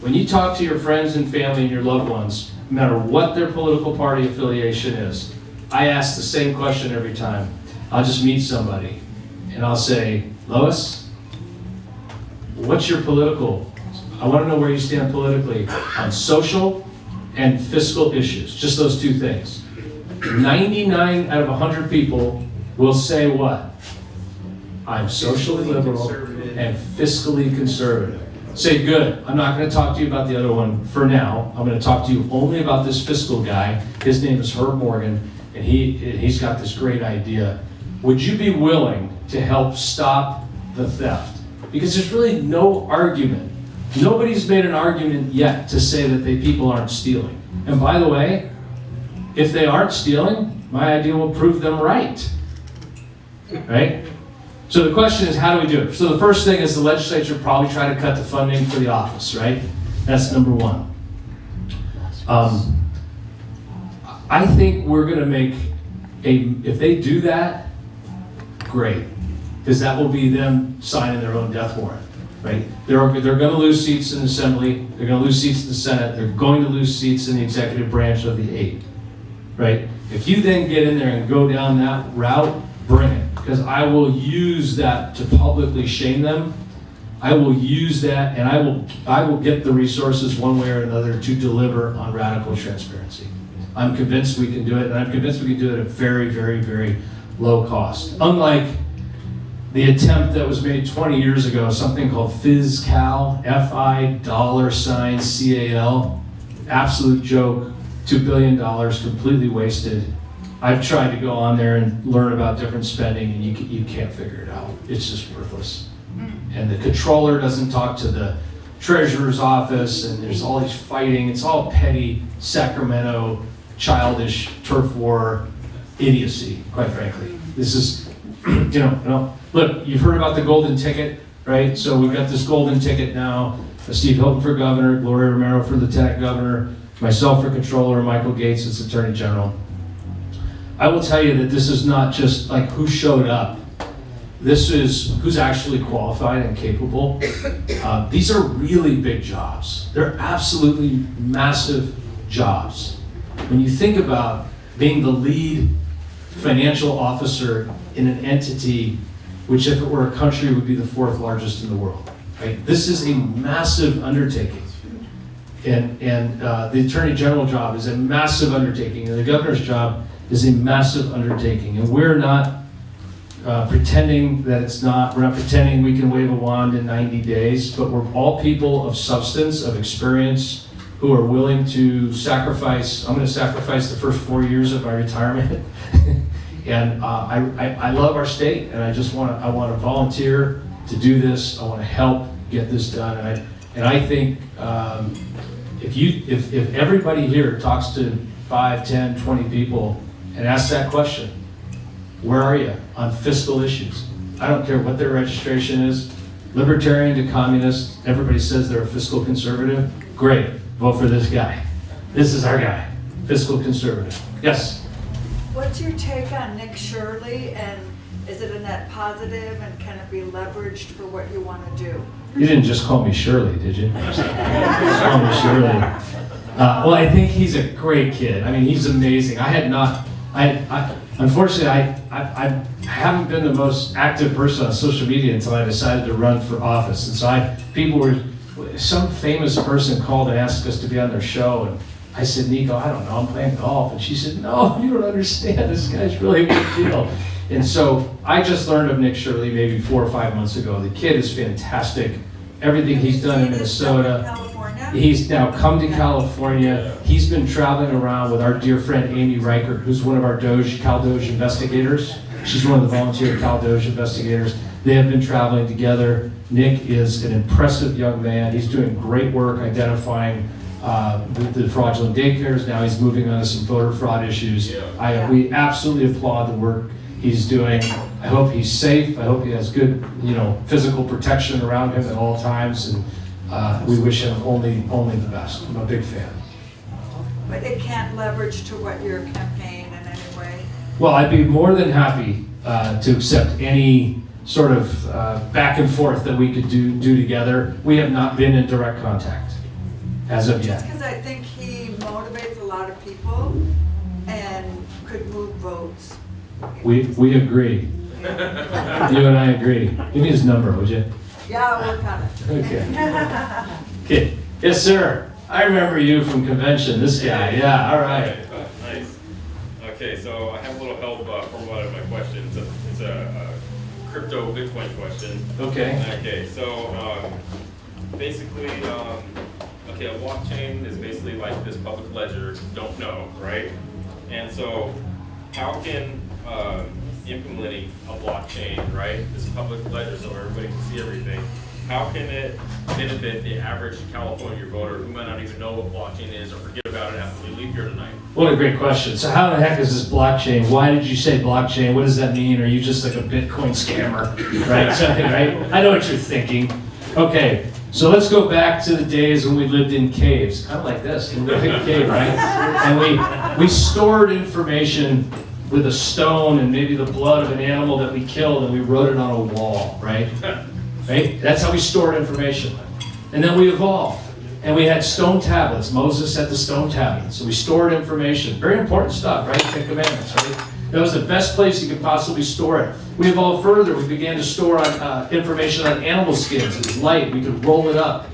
When you talk to your friends and family and your loved ones, no matter what their political party affiliation is, I ask the same question every time. I'll just meet somebody and I'll say, Lois, what's your political? I want to know where you stand politically on social and fiscal issues, just those two things. 99 out of 100 people will say what? I'm socially liberal and fiscally conservative. Say, good, I'm not gonna talk to you about the other one for now. I'm gonna talk to you only about this fiscal guy. His name is Herb Morgan, and he's got this great idea. Would you be willing to help stop the theft? Because there's really no argument. Nobody's made an argument yet to say that people aren't stealing. And by the way, if they aren't stealing, my idea will prove them right. Right? So the question is, how do we do it? So the first thing is the legislature probably try to cut the funding for the office, right? That's number one. I think we're going to make if they do that, great. Because that will be them signing their own death warrant, right? They're going to lose seats in the Assembly. They're going to lose seats in the Senate. They're going to lose seats in the executive branch of the 8, right? If you then get in there and go down that route, bring it. Because I will use that to publicly shame them. I will use that, and I will get the resources one way or another to deliver on radical transparency. I'm convinced we can do it, and I'm convinced we can do it at very, very, very low cost. Unlike the attempt that was made 20 years ago, something called FISCAL, F-I$CAL, absolute joke, $2 billion completely wasted. I've tried to go on there and learn about different spending, and you can't figure it out. It's just worthless. And the controller doesn't talk to the treasurer's office, and there's all these fighting. It's all petty, Sacramento, childish, turf war idiocy, quite frankly. This is, look, you've heard about the golden ticket, right? So we've got this golden ticket now. Steve Hilton for governor, Gloria Romero for lieutenant governor, myself for controller, Michael Gates as attorney general. I will tell you that this is not just like who showed up. This is who's actually qualified and capable. These are really big jobs. They're absolutely massive jobs. When you think about being the lead financial officer in an entity, which if it were a country would be the 4th largest in the world, right? This is a massive undertaking. And the attorney general job is a massive undertaking, and the governor's job is a massive undertaking. And we're not pretending that it's not. We're not pretending we can wave a wand in 90 days, but we're all people of substance, of experience, who are willing to sacrifice. I'm going to sacrifice the first 4 years of my retirement. And I love our state, and I want to volunteer to do this. I want to help get this done. And I think if everybody here talks to 5, 10, 20 people and asks that question, where are you on fiscal issues? I don't care what their registration is, libertarian to communist, everybody says they're a fiscal conservative. Great, vote for this guy. This is our guy, fiscal conservative. Yes? What's your take on Nick Shirley, and is it a net positive, and can it be leveraged for what you want to do? You didn't just call me Shirley, did you? Just call me Shirley. Well, I think he's a great kid. I mean, he's amazing. Unfortunately, I haven't been the most active person on social media until I decided to run for office. And so some famous person called and asked us to be on their show, and I said, Nico, I don't know, I'm playing golf. And she said, no, you don't understand, this guy's really a big deal. And so I just learned of Nick Shirley maybe 4 or 5 months ago. The kid is fantastic. Everything he's done in Minnesota. He's now come to California. He's been traveling around with our dear friend Amy Reichert, who's one of our Cal Doge investigators. She's one of the volunteer Cal Doge investigators. They have been traveling together. Nick is an impressive young man. He's doing great work identifying the fraudulent daycares. Now he's moving on to some voter fraud issues. We absolutely applaud the work he's doing. I hope he's safe. I hope he has good, physical protection around him at all times. And we wish him only the best. I'm a big fan. But it can't leverage to what your campaign in any way? Well, I'd be more than happy to accept any sort of back and forth that we could do together. We have not been in direct contact as of yet. Just because I think he motivates a lot of people and could move votes. We agree. You and I agree. Give me his number, would you? Yeah, I'll work on it. Okay. Okay. Yes, sir. I remember you from convention. This guy. Yeah. All right. Nice. Okay, so I have a little help formulating my question. It's a crypto Bitcoin question. Okay. Okay, so basically, okay, a blockchain is basically like this public ledger, don't know, right? And so how can implementing a blockchain, right, this public ledger so everybody can see everything, how can it benefit the average California voter who might not even know what blockchain is or forget about it after we leave here tonight? What a great question. So how the heck is this blockchain? Why did you say blockchain? What does that mean? Are you just like a Bitcoin scammer? Right? Something, right? I know what you're thinking. Okay, so let's go back to the days when we lived in caves. Kind of like this, in a big cave, right? And we stored information with a stone and maybe the blood of an animal that we killed, and we wrote it on a wall, right? Right? That's how we stored information. And then we evolved. And we had stone tablets. Moses had the stone tablets. So we stored information. Very important stuff, right? Ten Commandments, right? That was the best place you could possibly store it. We evolved further. We began to store information on animal skins. It was light. We could roll it up,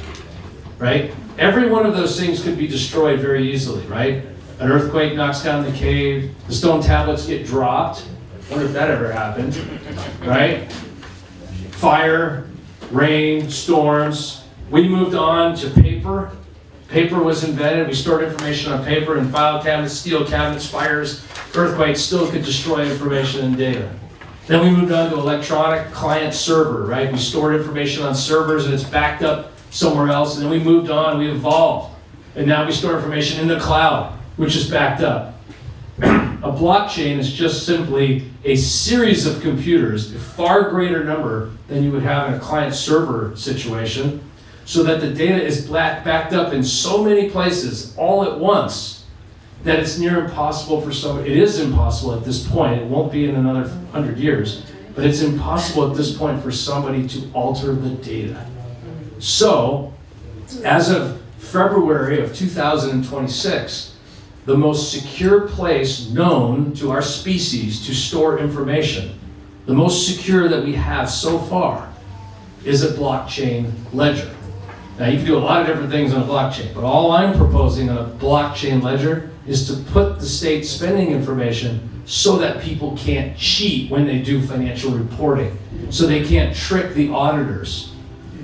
right? Every one of those things could be destroyed very easily, right? An earthquake knocks down the cave. The stone tablets get dropped. Wonder if that ever happened, right? Fire, rain, storms. We moved on to paper. Paper was invented. We stored information on paper and file cabinets, steel cabinets, fires, earthquakes still could destroy information and data. Then we moved on to electronic client server, right? We stored information on servers and it's backed up somewhere else. And then we moved on, we evolved. And now we store information in the cloud, which is backed up. A blockchain is just simply a series of computers, a far greater number than you would have in a client server situation, so that the data is backed up in so many places all at once that it's near impossible for somebody. It is impossible at this point. It won't be in another 100 years, but it's impossible at this point for somebody to alter the data. So, as of February of 2026, the most secure place known to our species to store information, the most secure that we have so far, is a blockchain ledger. Now you can do a lot of different things on a blockchain, but all I'm proposing on a blockchain ledger is to put the state spending information so that people can't cheat when they do financial reporting, so they can't trick the auditors.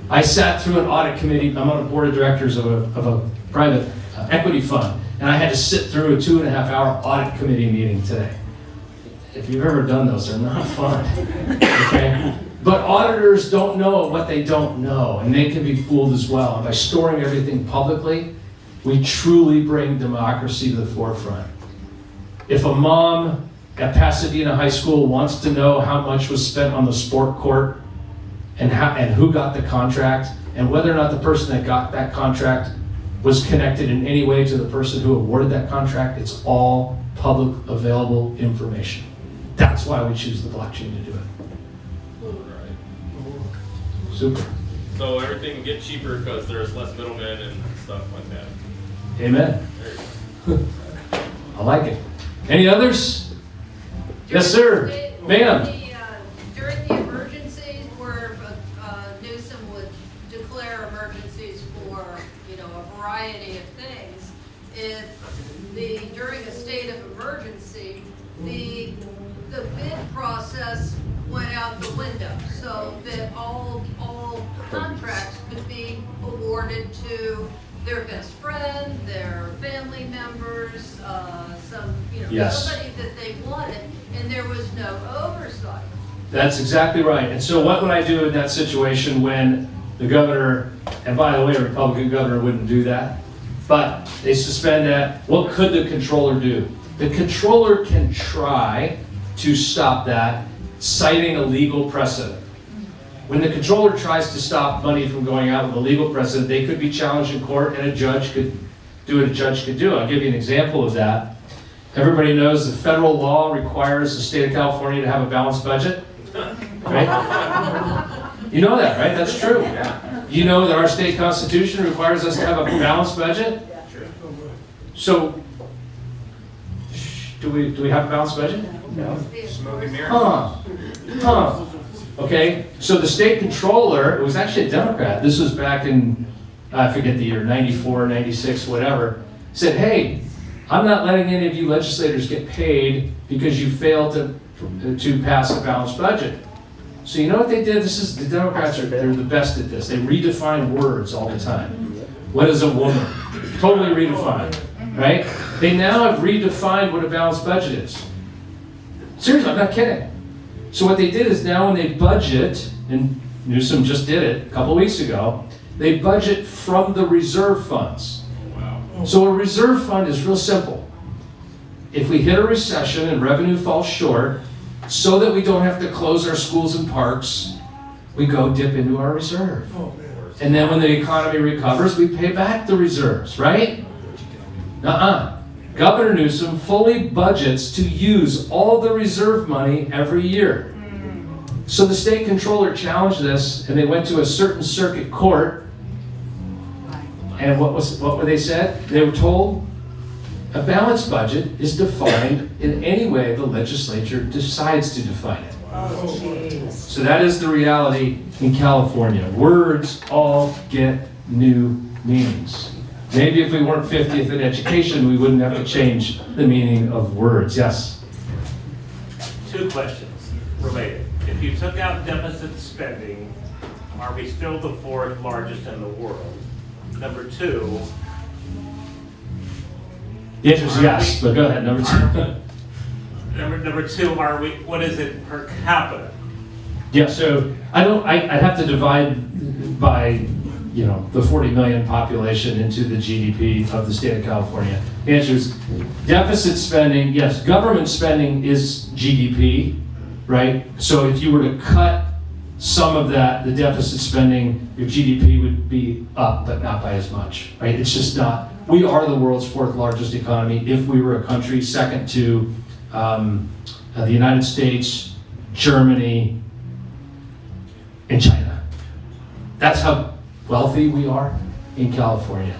I sat through an audit committee. I'm on a board of directors of a private equity fund, and I had to sit through a 2.5-hour audit committee meeting today. If you've ever done those, they're not fun. Okay? But auditors don't know what they don't know, and they can be fooled as well. And by storing everything publicly, we truly bring democracy to the forefront. If a mom at Pasadena High School wants to know how much was spent on the sport court and who got the contract, and whether or not the person that got that contract was connected in any way to the person who awarded that contract, it's all public available information. That's why we choose the blockchain to do it. Super. So everything will get cheaper because there's less middlemen and stuff like that. Amen. I like it. Any others? Yes, sir. Ma'am. During the emergencies where Newsom would declare emergencies for, a variety of things, during a state of emergency, the bid process went out the window, so that all contracts could be awarded to their best friend, their family members, Yes. somebody that they wanted, and there was no oversight. That's exactly right. And so what would I do in that situation when the governor, and by the way, a Republican governor wouldn't do that, but they suspend that? What could the controller do? The controller can try to stop that, citing a legal precedent. When the controller tries to stop money from going out with a legal precedent, they could be challenged in court, and a judge could do what a judge could do. I'll give you an example of that. Everybody knows the federal law requires the state of California to have a balanced budget, right? You know that, right? That's true. You know that our state constitution requires us to have a balanced budget? So, do we have a balanced budget? Smoke and mirrors. Okay, so the state controller, it was actually a Democrat, this was back in, I forget the year, 94, 96, whatever, said, hey, I'm not letting any of you legislators get paid because you failed to pass a balanced budget. So you know what they did? The Democrats they're the best at this. They redefine words all the time. What is a woman? Totally redefined, right? They now have redefined what a balanced budget is. Seriously, I'm not kidding. So what they did is now when they budget, and Newsom just did it a couple weeks ago, they budget from the reserve funds. So a reserve fund is real simple. If we hit a recession and revenue falls short, so that we don't have to close our schools and parks, we go dip into our reserve. And then when the economy recovers, we pay back the reserves, right? Governor Newsom fully budgets to use all the reserve money every year. So the state controller challenged this, and they went to a certain circuit court. And what were they said? They were told a balanced budget is defined in any way the legislature decides to define it. So that is the reality in California. Words all get new meanings. Maybe if we weren't 50th in education, we wouldn't have to change the meaning of words. Yes? 2 questions related. If you took out deficit spending, are we still the 4th largest in the world? Number 2. The answer is yes, but go ahead, number 2. Number 2, what is it per capita? Yeah, so I have to divide by, the 40 million population into the GDP of the state of California. The answer is deficit spending, yes, government spending is GDP, right? So if you were to cut some of that, the deficit spending, your GDP would be up, but not by as much, right? It's just not. We are the world's 4th largest economy if we were a country, second to the United States, Germany, and China. That's how wealthy we are in California.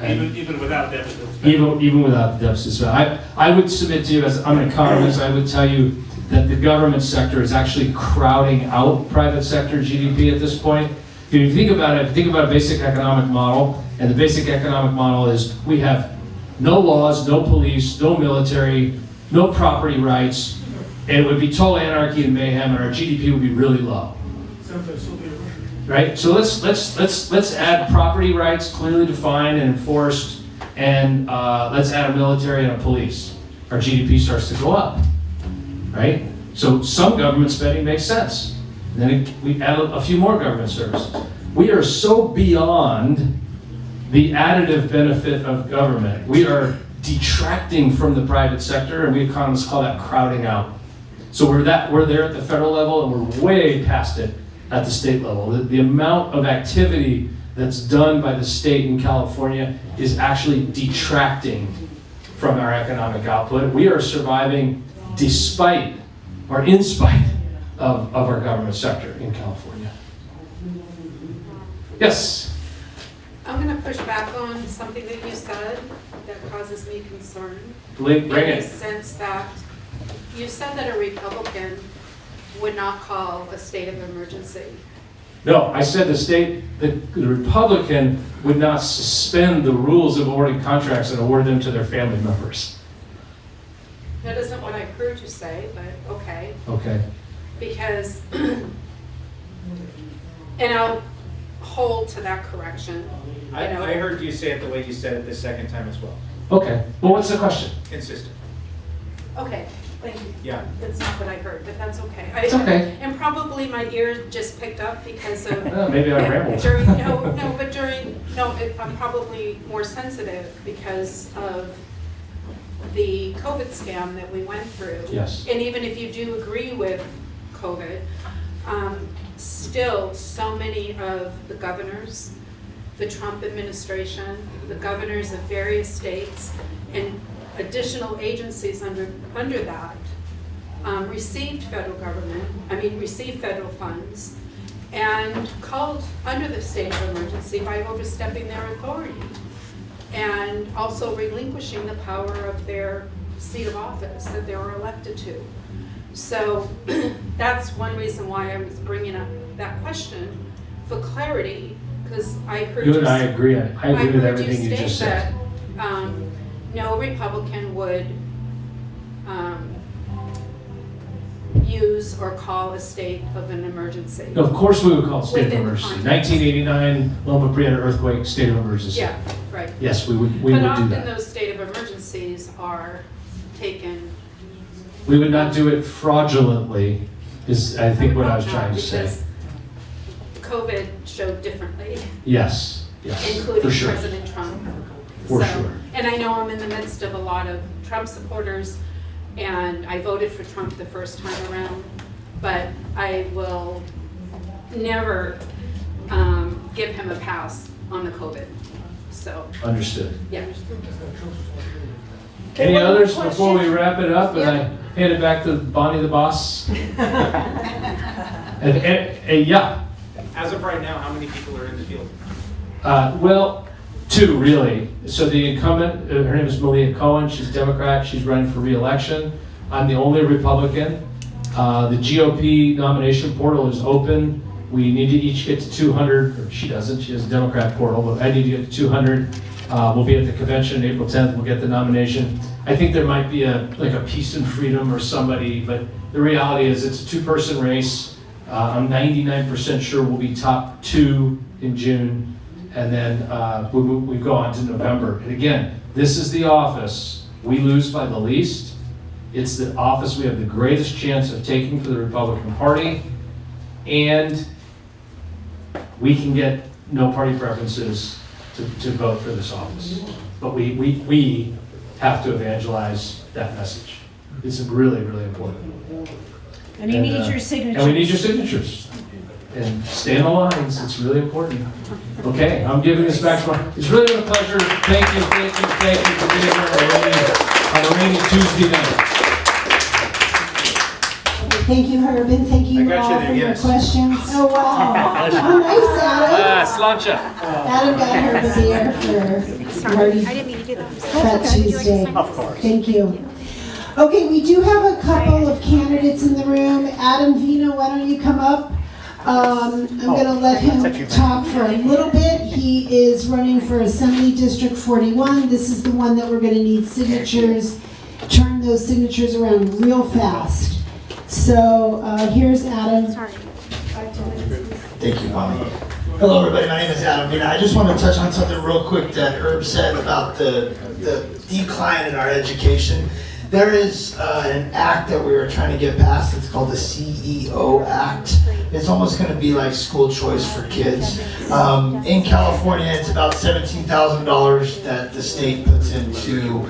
Even without deficit spending? Even without the deficit spending. I would submit to you, as I'm an economist, I would tell you that the government sector is actually crowding out private sector GDP at this point. If you think about it, think about a basic economic model, and the basic economic model is we have no laws, no police, no military, no property rights, and it would be total anarchy and mayhem, and our GDP would be really low. Right? So let's add property rights clearly defined and enforced, and let's add a military and a police. Our GDP starts to go up. Right? So some government spending makes sense. And then we add a few more government services. We are so beyond the additive benefit of government. We are detracting from the private sector, and we economists call that crowding out. So we're there at the federal level, and we're way past it at the state level. The amount of activity that's done by the state in California is actually detracting from our economic output. We are surviving despite or in spite of our government sector in California. Yes? I'm going to push back on something that you said that causes me concern. Bring in the it. sense that you said that a Republican would not call a state of emergency. No, I said the Republican would not suspend the rules of awarding contracts and award them to their family members. That isn't what I heard you say, but okay. Okay. Because, and I'll hold to that correction. I heard you say it the way you said it the second time as well. Okay. Well, what's the question? Consistent. Okay, thank you. Yeah. That's not what I heard, but that's okay. It's okay. And probably my ear just picked up because of. Maybe I rambled. I'm probably more sensitive because of the COVID scam that we went through. Yes. And even if you do agree with COVID, still so many of the governors, the Trump administration, the governors of various states, and additional agencies under that received federal funds and called under the state of emergency by overstepping their authority and also relinquishing the power of their seat of office that they were elected to. So that's one reason why I was bringing up that question for clarity, because I heard You and I agree. I agree with everything you just said. That, no Republican would use or call a state of an emergency. Of course we would call it state of Within the emergency. context. 1989 Loma Prieta earthquake, state of emergency. Yeah, right. Yes, we would do But often that. those state of emergencies are taken. We would not do it fraudulently, is I think what I was trying to say. Because COVID showed differently, Yes, yes, including for sure. President Trump. For So- sure. And I know I'm in the midst of a lot of Trump supporters, and I voted for Trump the first time around, but I will never give him a pass on the COVID. So, Understood. yeah. Any one more others question? before we wrap it up and I hand it back to Bonnie the boss? And yeah, As of right now, how many people are in the field? well, two really. So the incumbent, her name is Malia Cohen. She's a Democrat. She's running for re-election. I'm the only Republican. The GOP nomination portal is open. We need to each get to 200, or she doesn't, she has a Democrat portal, but I need to get to 200. We'll be at the convention April 10th, we'll get the nomination. I think there might be a Peace and Freedom or somebody, but the reality is it's a two-person race. I'm 99% sure we'll be top 2 in June, and then we go on to November. And again, this is the office we lose by the least. It's the office we have the greatest chance of taking for the Republican Party, and we can get no party preferences to vote for this office. But we have to evangelize that message. It's really, really important. And you need your signatures. And we need your signatures. And stay in the lines, it's really important. Okay, I'm giving this back to my, it's really been a pleasure. Thank you for being here on a rainy Tuesday night. Thank you, Herman. Thank you I got you all there, for your yes. questions. Oh, wow. Oh, nice, Adam. Slancha. Adam got Herman here for Marty I didn't mean to do that. Fat Tuesday. Of course. Thank you. Okay, we do have a couple of candidates in the room. Adam Vino, why don't you come up? I'm going to let him talk for a little bit. He is running for Assembly District 41. This is the one that we're going to need signatures. Turn those signatures around real fast. So here's Adam. Thank you, Bonnie. Hello, everybody. My name is Adam Vina. I just want to touch on something real quick that Herb said about the decline in our education. There is an act that we were trying to get passed. It's called the CEO Act. It's almost going to be like school choice for kids. In California, it's about $17,000 that the state puts into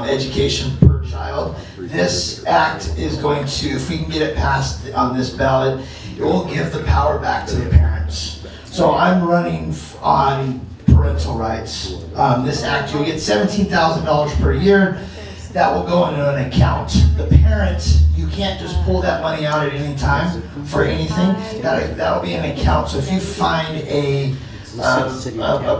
education per child. This act is going to, if we can get it passed on this ballot, it will give the power back to the parents. So I'm running on parental rights. This act, you'll get $17,000 per year. That will go into an account. The parent, you can't just pull that money out at any time for anything. That'll be an account. So if you find a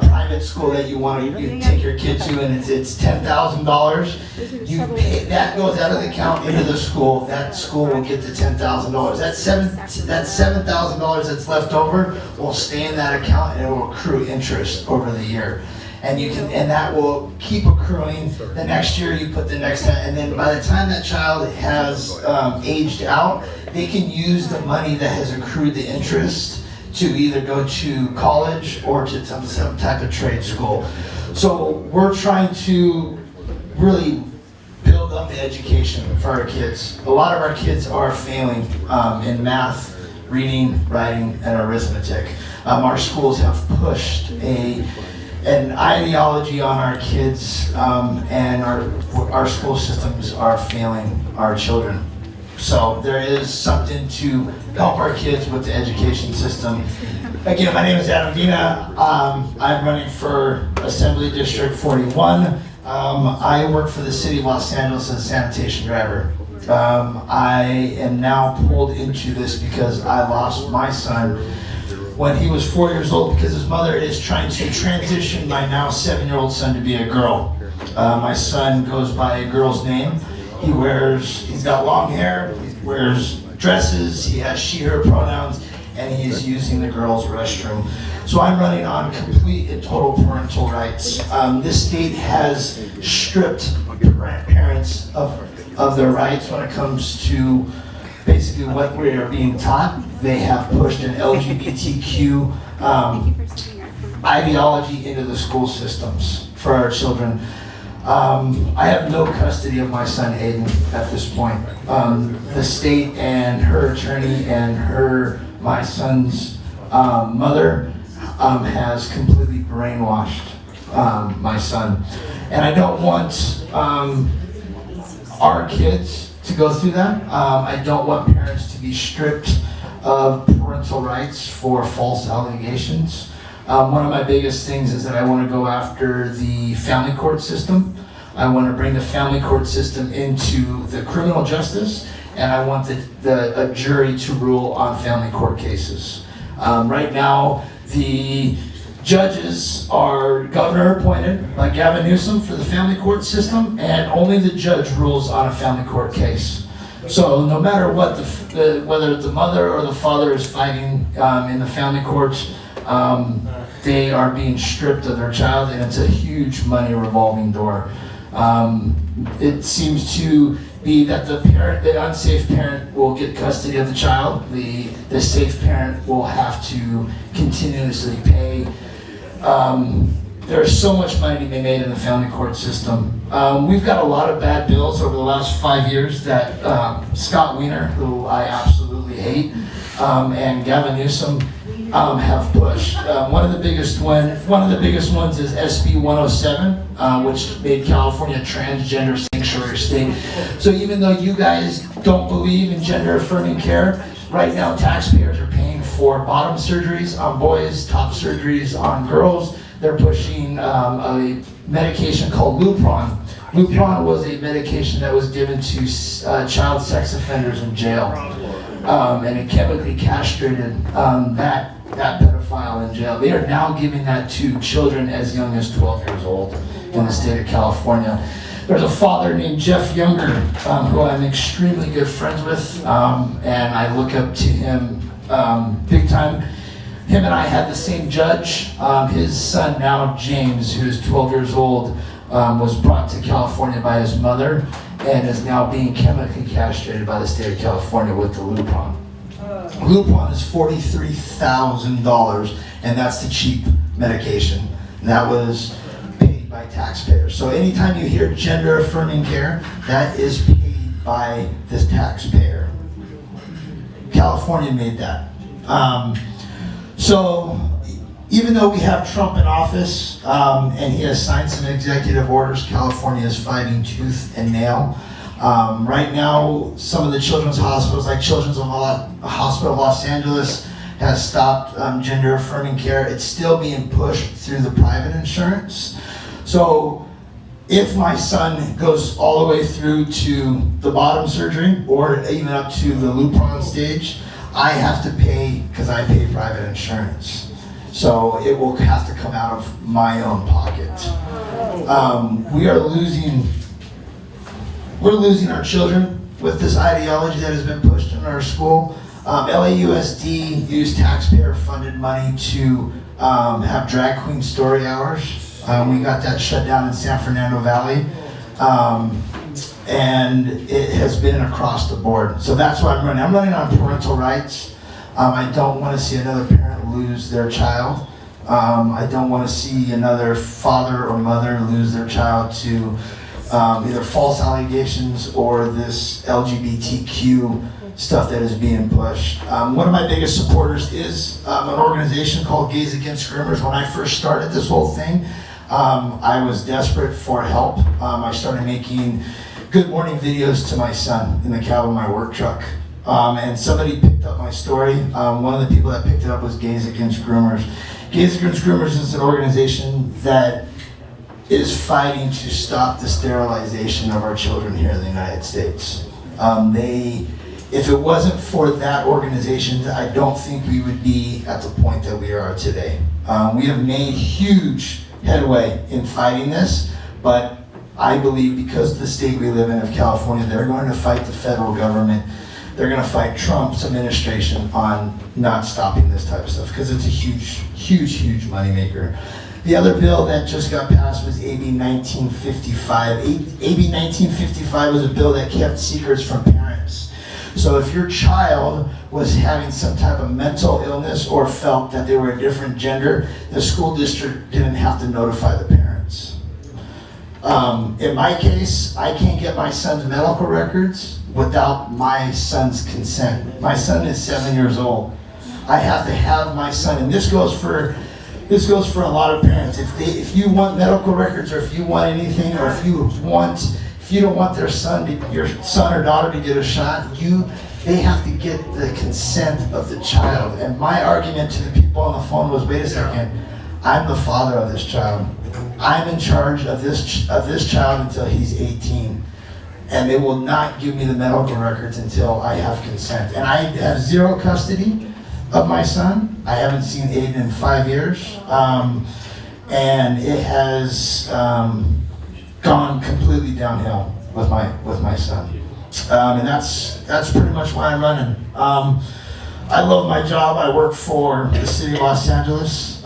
private school that you want to take your kid to, and it's $10,000, you pay, that goes out of the account into the school. That school will get the $10,000. That $7,000 that's left over will stay in that account, and it will accrue interest over the year. And you can, and that will keep accruing. The next year you put the next, and then by the time that child has aged out, they can use the money that has accrued the interest to either go to college or to some type of trade school. So we're trying to really build up the education for our kids. A lot of our kids are failing in math, reading, writing, and arithmetic. Our schools have pushed an ideology on our kids, and our school systems are failing our children. So there is something to help our kids with the education system. Again, my name is Adam Vina. I'm running for Assembly District 41. I work for the City of Los Angeles as a sanitation driver. I am now pulled into this because I lost my son when he was 4 years old because his mother is trying to transition my now 7-year-old son to be a girl. My son goes by a girl's name. He's got long hair, he wears dresses, he has she, her pronouns, and he is using the girls' restroom. So I'm running on complete and total parental rights. This state has stripped parents of their rights when it comes to basically what we are being taught. They have pushed an LGBTQ ideology into the school systems for our children. I have no custody of my son Aiden at this point. The state and her attorney and my son's mother has completely brainwashed my son. And I don't want our kids to go through that. I don't want parents to be stripped of parental rights for false allegations. One of my biggest things is that I want to go after the family court system. I want to bring the family court system into the criminal justice, and I want a jury to rule on family court cases. Right now, the judges are governor appointed by Gavin Newsom for the family court system, and only the judge rules on a family court case. So no matter what, whether the mother or the father is fighting in the family courts, they are being stripped of their child, and it's a huge money revolving door. It seems to be that the unsafe parent will get custody of the child. The safe parent will have to continuously pay. There's so much money to be made in the family court system. We've got a lot of bad bills over the last 5 years that Scott Wiener, who I absolutely hate, and Gavin Newsom have pushed. One of the biggest ones is SB 107, which made California a transgender sanctuary state. So even though you guys don't believe in gender affirming care, right now taxpayers are paying for bottom surgeries on boys, top surgeries on girls. They're pushing a medication called Lupron. Lupron was a medication that was given to child sex offenders in jail, and it chemically castrated that pedophile in jail. They are now giving that to children as young as 12 years old in the state of California. There's a father named Jeff Younger, who I'm extremely good friends with, and I look up to him big time. Him and I had the same judge. His son now, James, who is 12 years old, was brought to California by his mother and is now being chemically castrated by the state of California with the Lupron. Lupron is $43,000, and that's the cheap medication. And that was paid by taxpayers. So anytime you hear gender affirming care, that is paid by this taxpayer. California made that. So even though we have Trump in office and he has signed some executive orders, California is fighting tooth and nail. Right now, some of the children's hospitals, like Children's Hospital of Los Angeles, has stopped gender affirming care. It's still being pushed through the private insurance. So if my son goes all the way through to the bottom surgery or even up to the Lupron stage, I have to pay because I pay private insurance. So it will have to come out of my own pocket. We're losing our children with this ideology that has been pushed in our school. LAUSD used taxpayer-funded money to have drag queen story hours. We got that shut down in San Fernando Valley. And it has been across the board. So that's why I'm running. I'm running on parental rights. I don't want to see another parent lose their child. I don't want to see another father or mother lose their child to either false allegations or this LGBTQ stuff that is being pushed. One of my biggest supporters is an organization called Gays Against Groomers. When I first started this whole thing, I was desperate for help. I started making good morning videos to my son in the cab of my work truck. And somebody picked up my story. One of the people that picked it up was Gays Against Groomers. Gays Against Groomers is an organization that is fighting to stop the sterilization of our children here in the United States. If it wasn't for that organization, I don't think we would be at the point that we are today. We have made huge headway in fighting this, but I believe because of the state we live in of California, they're going to fight the federal government. They're going to fight Trump's administration on not stopping this type of stuff because it's a huge, huge, huge moneymaker. The other bill that just got passed was AB 1955. AB 1955 was a bill that kept secrets from parents. So if your child was having some type of mental illness or felt that they were a different gender, the school district didn't have to notify the parents. In my case, I can't get my son's medical records without my son's consent. My son is 7 years old. I have to have my son, and this goes for a lot of parents. If you want medical records, or if you want anything, or if you don't want your son or daughter to get a shot, they have to get the consent of the child. And my argument to the people on the phone was, wait a second, I'm the father of this child. I'm in charge of this child until he's 18. And they will not give me the medical records until I have consent. And I have zero custody of my son. I haven't seen Aiden in 5 years. And it has gone completely downhill with my son. And that's pretty much why I'm running. I love my job. I work for the city of Los Angeles.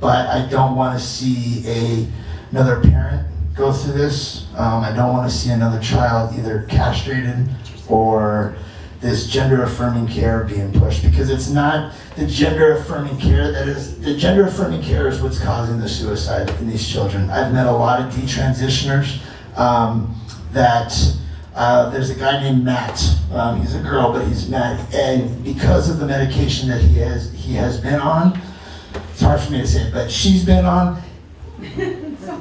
But I don't want to see another parent go through this. I don't want to see another child either castrated or this gender-affirming care being pushed, because it's not the gender-affirming care the gender-affirming care is what's causing the suicide in these children. I've met a lot of detransitioners there's a guy named Matt. He's a girl, but he's Matt, and because of the medication that he has been on, it's hard for me to say it, but she's been on.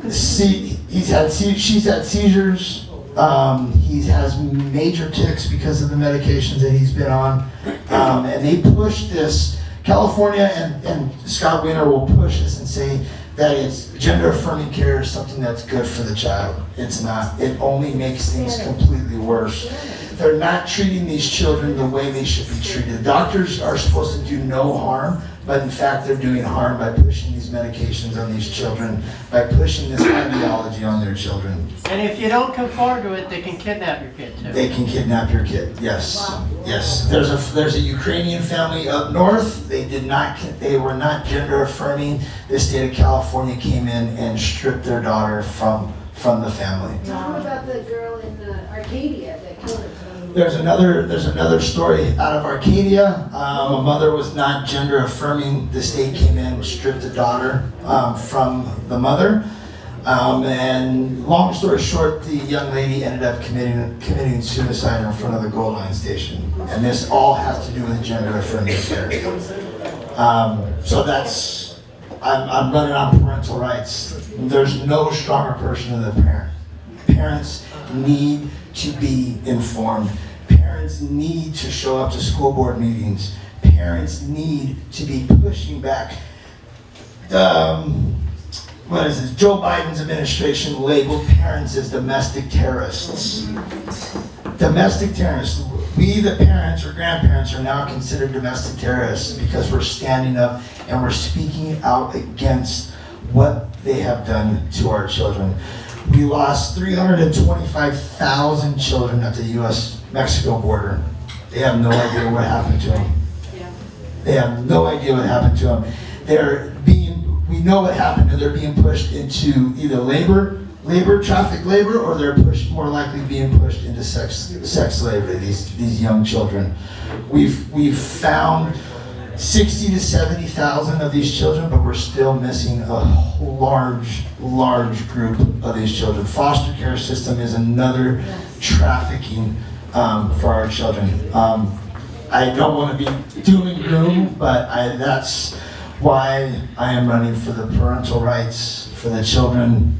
She's had seizures. He has major tics because of the medications that he's been on. And they push this. California and Scott Wiener will push this and say that it's gender-affirming care is something that's good for the child. It's not. It only makes things completely worse. They're not treating these children the way they should be treated. Doctors are supposed to do no harm, but in fact they're doing harm by pushing these medications on these children, by pushing this ideology on their children. And if you don't conform to it, they can kidnap your kid too. They can kidnap your kid, yes. Wow. Yes. There's a Ukrainian family up north. They were not gender affirming. The state of California came in and stripped their daughter from the family. What about the girl in Arcadia that killed her? There's another story out of Arcadia. A mother was not gender affirming. The state came in and stripped the daughter from the mother. And long story short, the young lady ended up committing suicide in front of the Gold Line station. And this all has to do with gender affirming care. So I'm running on parental rights. There's no stronger person than the parent. Parents need to be informed. Parents need to show up to school board meetings. Parents need to be pushing back. Joe Biden's administration labeled parents as domestic terrorists. Domestic terrorists. We, the parents or grandparents, are now considered domestic terrorists because we're standing up and we're speaking out against what they have done to our children. We lost 325,000 children at the U.S.-Mexico border. They have no idea what happened to them. They have no idea what happened to them. We know what happened, and they're being pushed into either traffic labor, or they're more likely being pushed into sex slavery, these young children. We've found 60 to 70,000 of these children, but we're still missing a large group of these children. Foster care system is another trafficking for our children. I don't want to be doom and gloom, but that's why I am running for the parental rights for the children,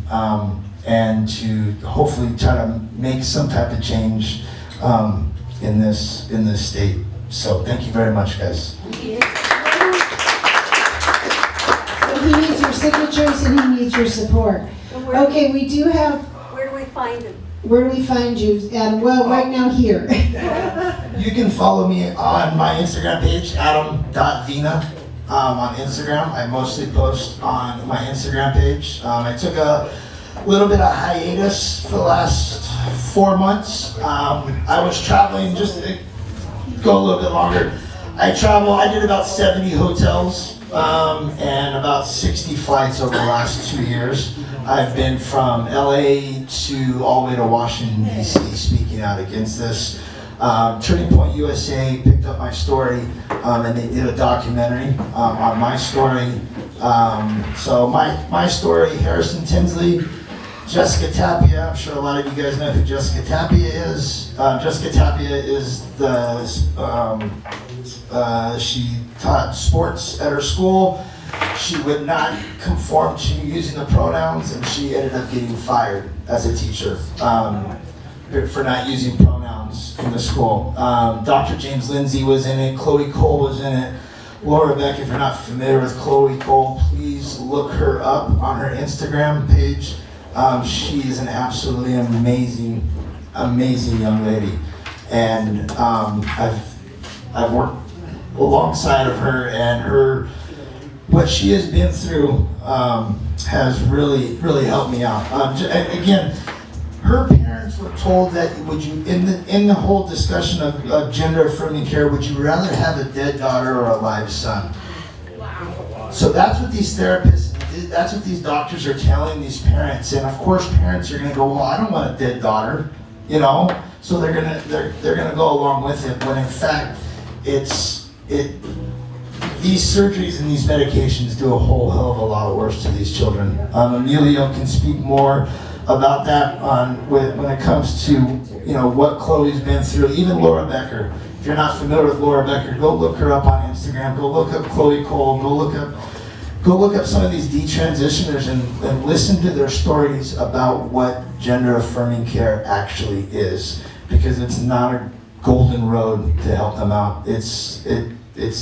and to hopefully try to make some type of change in this state. So thank you very much, guys. So he needs your signatures and he needs your support. Okay, we do have. Where do we find him? Where do we find you, Adam? Well, right now here. You can follow me on my Instagram page, adam.vina. On Instagram, I mostly post on my Instagram page. I took a little bit of hiatus for the last 4 months. I was traveling, just to go a little bit longer. I did about 70 hotels and about 60 flights over the last 2 years. I've been from LA to all the way to Washington, DC, speaking out against this. Turning Point USA picked up my story, and they did a documentary on my story. So my story, Harrison Tinsley, Jessica Tapia. I'm sure a lot of you guys know who Jessica Tapia is. Jessica Tapia is she taught sports at her school. She would not conform to using the pronouns, and she ended up getting fired as a teacher for not using pronouns in the school. Dr. James Lindsay was in it. Chloe Cole was in it. Laura Beck, if you're not familiar with Chloe Cole, please look her up on her Instagram page. She is an absolutely amazing young lady, and I've worked alongside of her, and what she has been through has really helped me out. Again, her parents were told that in the whole discussion of gender affirming care, would you rather have a dead daughter or a live son? Wow. So that's what these therapists, that's what these doctors are telling these parents, and of course parents are going to go, well, I don't want a dead daughter, you know. So they're gonna go along with it, when in fact these surgeries and these medications do a whole hell of a lot worse to these children. Emilio can speak more about that when it comes to what Chloe's been through. Even Laura Becker. If you're not familiar with Laura Becker, go look her up on Instagram. Go look up Chloe Cole. Go look up some of these detransitioners and listen to their stories about what gender affirming care actually is, because it's not a golden road to help them out. It's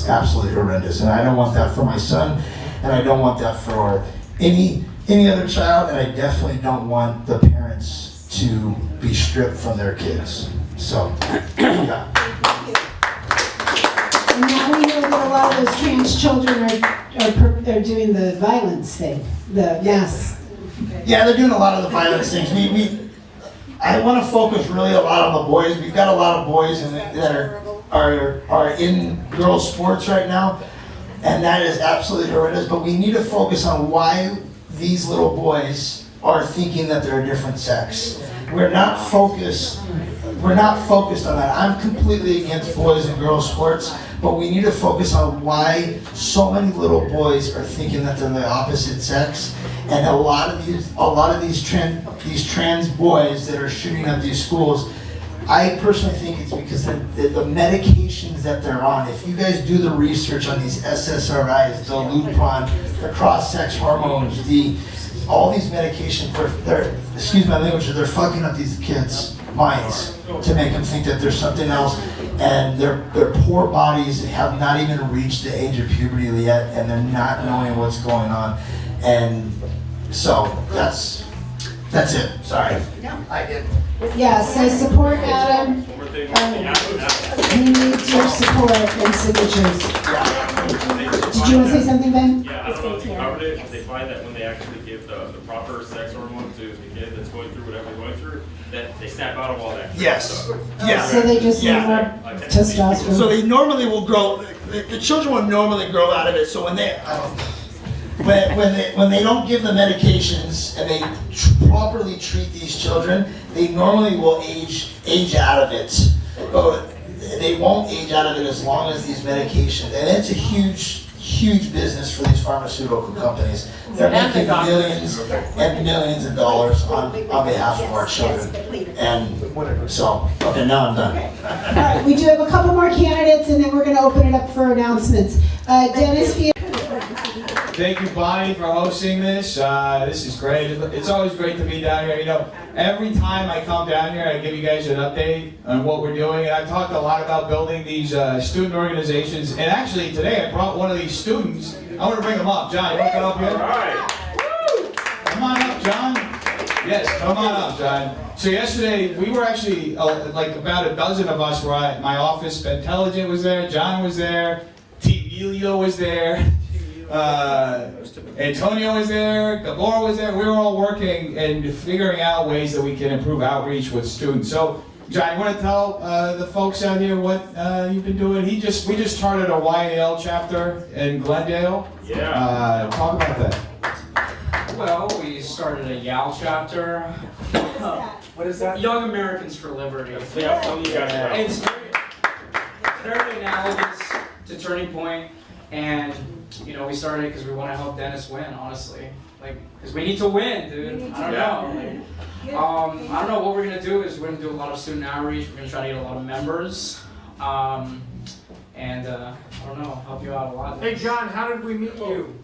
absolutely horrendous, and I don't want that for my son, and I don't want that for any other child, and I definitely don't want the parents to be stripped from their kids. So, yeah. And now we know that a lot of those trans children are doing the violence thing, the mass. Yeah, they're doing a lot of the violence things. I want to focus really a lot on the boys. We've got a lot of boys that are in girls' sports right now, and that is absolutely horrendous. But we need to focus on why these little boys are thinking that they're a different sex. We're not focused on that. I'm completely against boys and girls sports, but we need to focus on why so many little boys are thinking that they're the opposite sex. And a lot of these trans boys that are shooting up these schools, I personally think it's because the medications that they're on. If you guys do the research on these SSRIs, the Lupron, the cross-sex hormones, all these medications, excuse my language, they're fucking up these kids' minds to make them think that there's something else, and their poor bodies have not even reached the age of puberty yet, and they're not knowing what's going on, and so that's it. Sorry, I did. Yeah, so support Adam. He needs your support and signatures. Did you want to say something, Ben? Yeah, I don't know if you covered it, but they find that when they actually give the proper sex hormone to the kid that's going through whatever they're going through, that they snap out of all that. Yes. Yeah. So they just need more testosterone. So they normally will grow. The children will normally grow out of it. So when they don't give the medications and they properly treat these children, they normally will age out of it. But they won't age out of it as long as these medications, and it's a huge business for these pharmaceutical companies. They're making millions and millions of dollars on behalf of our children. And so, okay, now I'm done. All right, we do have a couple more candidates, and then we're going to open it up for announcements. Dennis, Thank you, Bonnie, for hosting this. This is great. It's always great to be down here. You know, every time I come down here, I give you guys an update on what we're doing. And I've talked a lot about building these student organizations. And actually, today I brought one of these students. I want to bring him up. John, you want to come up here? All right. Come on up, John. Yes, come on up, John. So yesterday, we were actually, like about a dozen of us were at my office. Intelligent was there, John was there, T. Elio was there. Antonio was there, Gabor was there. We were all working and figuring out ways that we can improve outreach with students. So, John, you want to tell the folks out here what you've been doing? We just started a YAL chapter in Glendale. Yeah. Talk about that. Well, we started a YAL chapter. What is that? Young Americans for Liberty. Yeah, some of you guys know. It's very analogous to Turning Point, and you know, we started because we want to help Dennis win, honestly. Like, because we need to win, dude. I don't know. Like, I don't know what we're gonna do. Is we're gonna do a lot of student outreach. We're gonna try to get a lot of members, and I don't know, help you out a lot. Hey John, how did we meet you?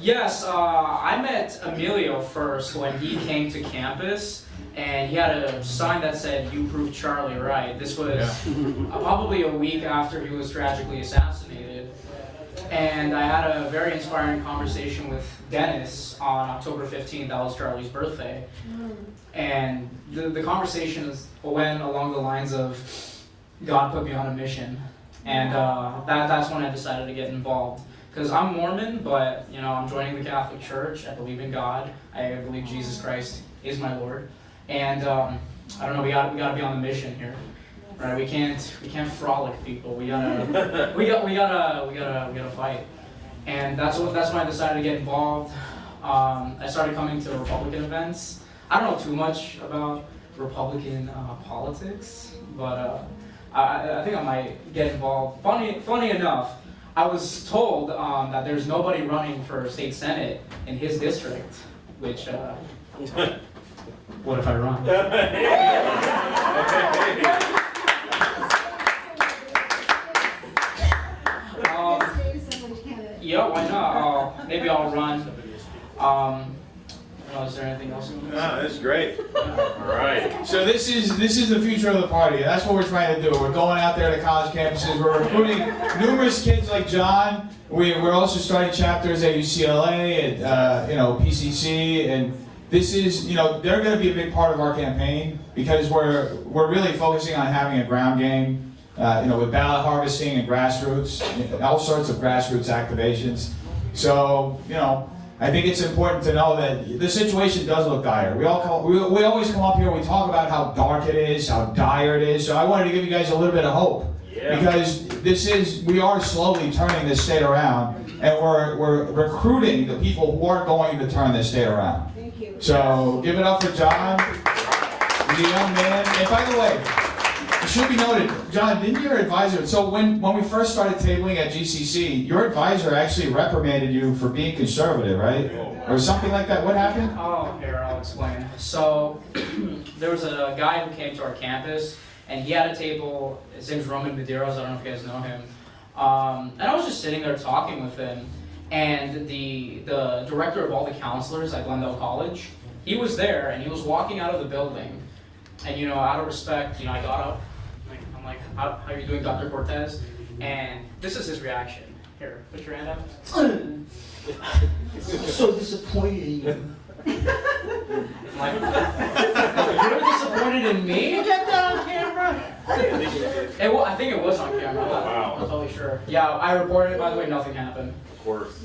Yes, I met Emilio first when he came to campus, and he had a sign that said, "You proved Charlie right." This was probably a week after he was tragically assassinated. And I had a very inspiring conversation with Dennis on October 15th, that was Charlie's birthday. And the conversation went along the lines of, God put me on a mission. And that's when I decided to get involved. Because I'm Mormon, but you know, I'm joining the Catholic Church. I believe in God. I believe Jesus Christ is my Lord. And I don't know, we gotta be on the mission here. Right, we can't frolic people. We gotta fight, and that's when I decided to get involved. I started coming to Republican events. I don't know too much about Republican politics, but I think I might get involved. Funny enough, I was told that there's nobody running for state senate in his district, which what if I run? Yeah, why not? Maybe I'll run. Is there anything else? No, that's great. All right. So this is the future of the party. That's what we're trying to do. We're going out there to college campuses. We're recruiting numerous kids like John. We're also starting chapters at UCLA and PCC, and this is they're going to be a big part of our campaign because we're really focusing on having a ground game. With ballot harvesting and grassroots, all sorts of grassroots activations. So, I think it's important to know that the situation does look dire. We always come up here, we talk about how dark it is, how dire it is. So I wanted to give you guys a little bit of hope. Yeah. Because we are slowly turning this state around, and we're recruiting the people who are going to turn this state around. Thank you. So give it up for John, the young man. And by the way, it should be noted, John, didn't your advisor, so when we first started tabling at GCC, your advisor actually reprimanded you for being conservative, right? Or something like that. What happened? Oh, here, I'll explain. So, there was a guy who came to our campus, and he had a table, his name's Roman Medeiros, I don't know if you guys know him. And I was just sitting there talking with him, and the director of all the counselors at Glendale College, he was there, and he was walking out of the building. And out of respect, I got up. I'm like, how are you doing, Dr. Cortez? And this is his reaction. Here, put your hand up. I'm so disappointed in you. I'm like, you're disappointed in me? You get that on camera? I think it was on camera. I'm not totally sure. Yeah, I reported it. By the way, nothing happened. Of course.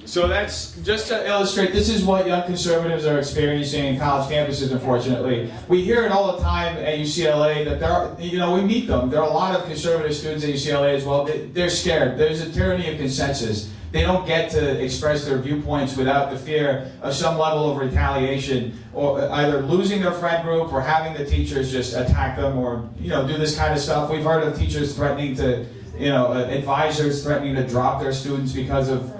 So that's just to illustrate, this is what young conservatives are experiencing in college campuses, unfortunately. We hear it all the time at UCLA that there are, we meet them. There are a lot of conservative students at UCLA as well. They're scared. There's a tyranny of consensus. They don't get to express their viewpoints without the fear of some level of retaliation, or either losing their friend group or having the teachers just attack them or, do this kind of stuff. We've heard of teachers threatening to, advisors threatening to drop their students because of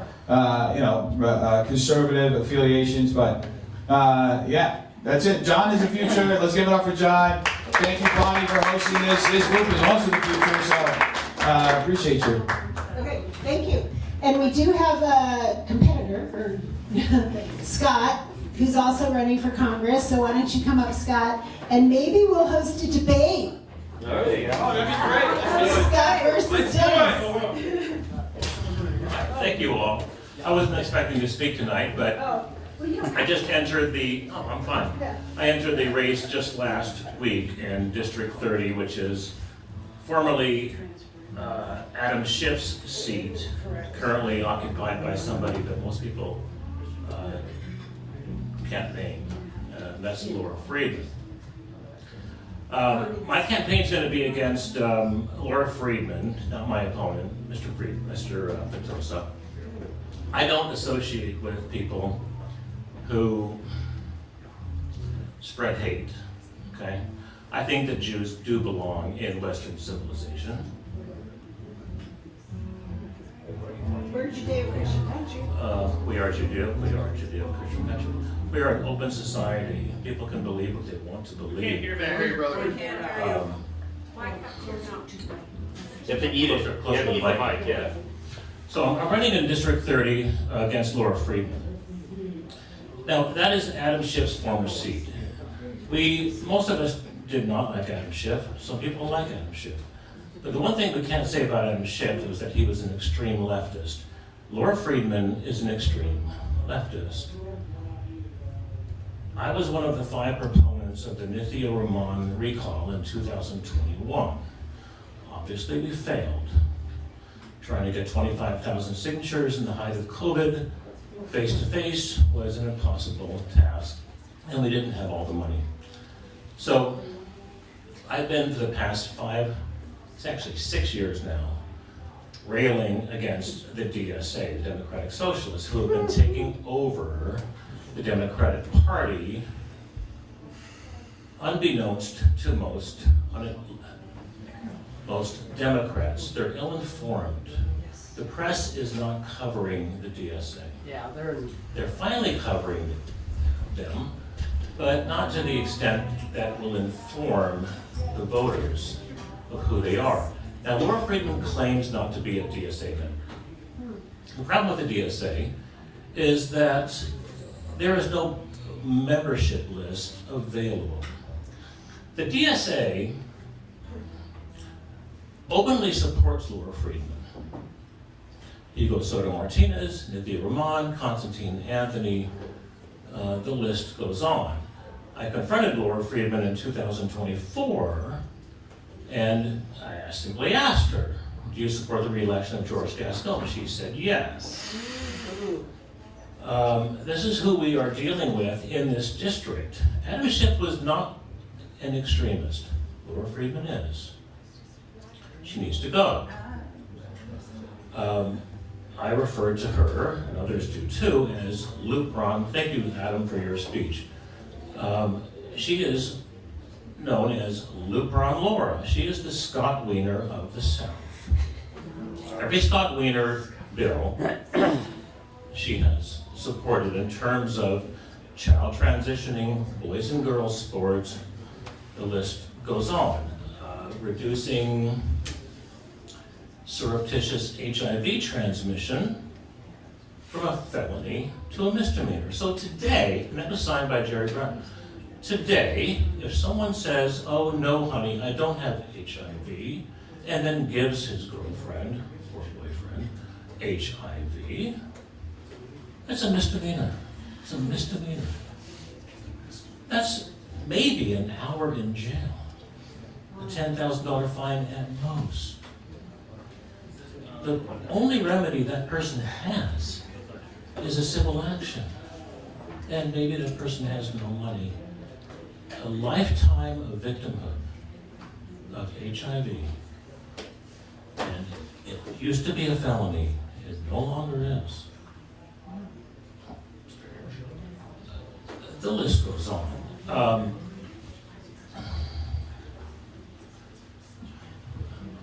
conservative affiliations, but yeah, that's it. John is the future. Let's give it up for John. Thank you, Bonnie, for hosting this. This group is also the future, so appreciate you. Okay, thank you. And we do have a competitor, Scott, who's also running for Congress. So why don't you come up, Scott, and maybe we'll host a debate. There you go. Oh, that'd be great. Scott versus Dennis. Thank you all. I wasn't expecting to speak tonight, but I just entered I'm fine. I entered the race just last week in District 30, which is formerly Adam Schiff's seat, currently occupied by somebody that most people can't name. That's Laura Friedman. My campaign's going to be against Laura Friedman, not my opponent, Mr. Petosa. I don't associate with people who spread hate, okay? I think that Jews do belong in Western civilization. We're Judeo-Christian country. We are Judeo-Christian country. We are an open society. People can believe what they want to believe. Can't hear that, brother. You have to eat it. Closer to the mic, yeah. So I'm running in District 30 against Laura Friedman. Now, that is Adam Schiff's former seat. Most of us did not like Adam Schiff. Some people like Adam Schiff. But the one thing we can't say about Adam Schiff is that he was an extreme leftist. Laura Friedman is an extreme leftist. I was one of the 5 proponents of the Nithya Raman recall in 2021. Obviously, we failed. Trying to get 25,000 signatures in the height of COVID, face-to-face, was an impossible task, and we didn't have all the money. So, I've been for the past 6 years now, railing against the DSA, the Democratic Socialists, who have been taking over the Democratic Party, unbeknownst to most Democrats. They're ill-informed. The press is not covering the DSA. Yeah, They're finally covering them, but not to the extent that will inform the voters of who they are. Now, Laura Friedman claims not to be a DSA member. The problem with the DSA is that there is no membership list available. The DSA openly supports Laura Friedman. Hugo Soto Martinez, Nithya Raman, Constantine Anthony, the list goes on. I confronted Laura Friedman in 2024, and I simply asked her, do you support the re-election of George Gascon? She said yes. This is who we are dealing with in this district. Adam Schiff was not an extremist. Laura Friedman is. She needs to go. I referred to her, and others do too, as Luke Braun. Thank you, Adam, for your speech. She is known as Luke Braun Laura. She is the Scott Wiener of the South. Every Scott Wiener bill she has supported in terms of child transitioning, boys and girls sports, the list goes on. Reducing surreptitious HIV transmission from a felony to a misdemeanor. So today, and that was signed by Jerry Brown, today, if someone says, oh no honey, I don't have HIV, and then gives his girlfriend or boyfriend HIV, that's a misdemeanor. It's a misdemeanor. That's maybe an hour in jail, a $10,000 fine at most. The only remedy that person has is a civil action. And maybe that person has no money. A lifetime of victimhood of HIV. And it used to be a felony. It no longer is. The list goes on.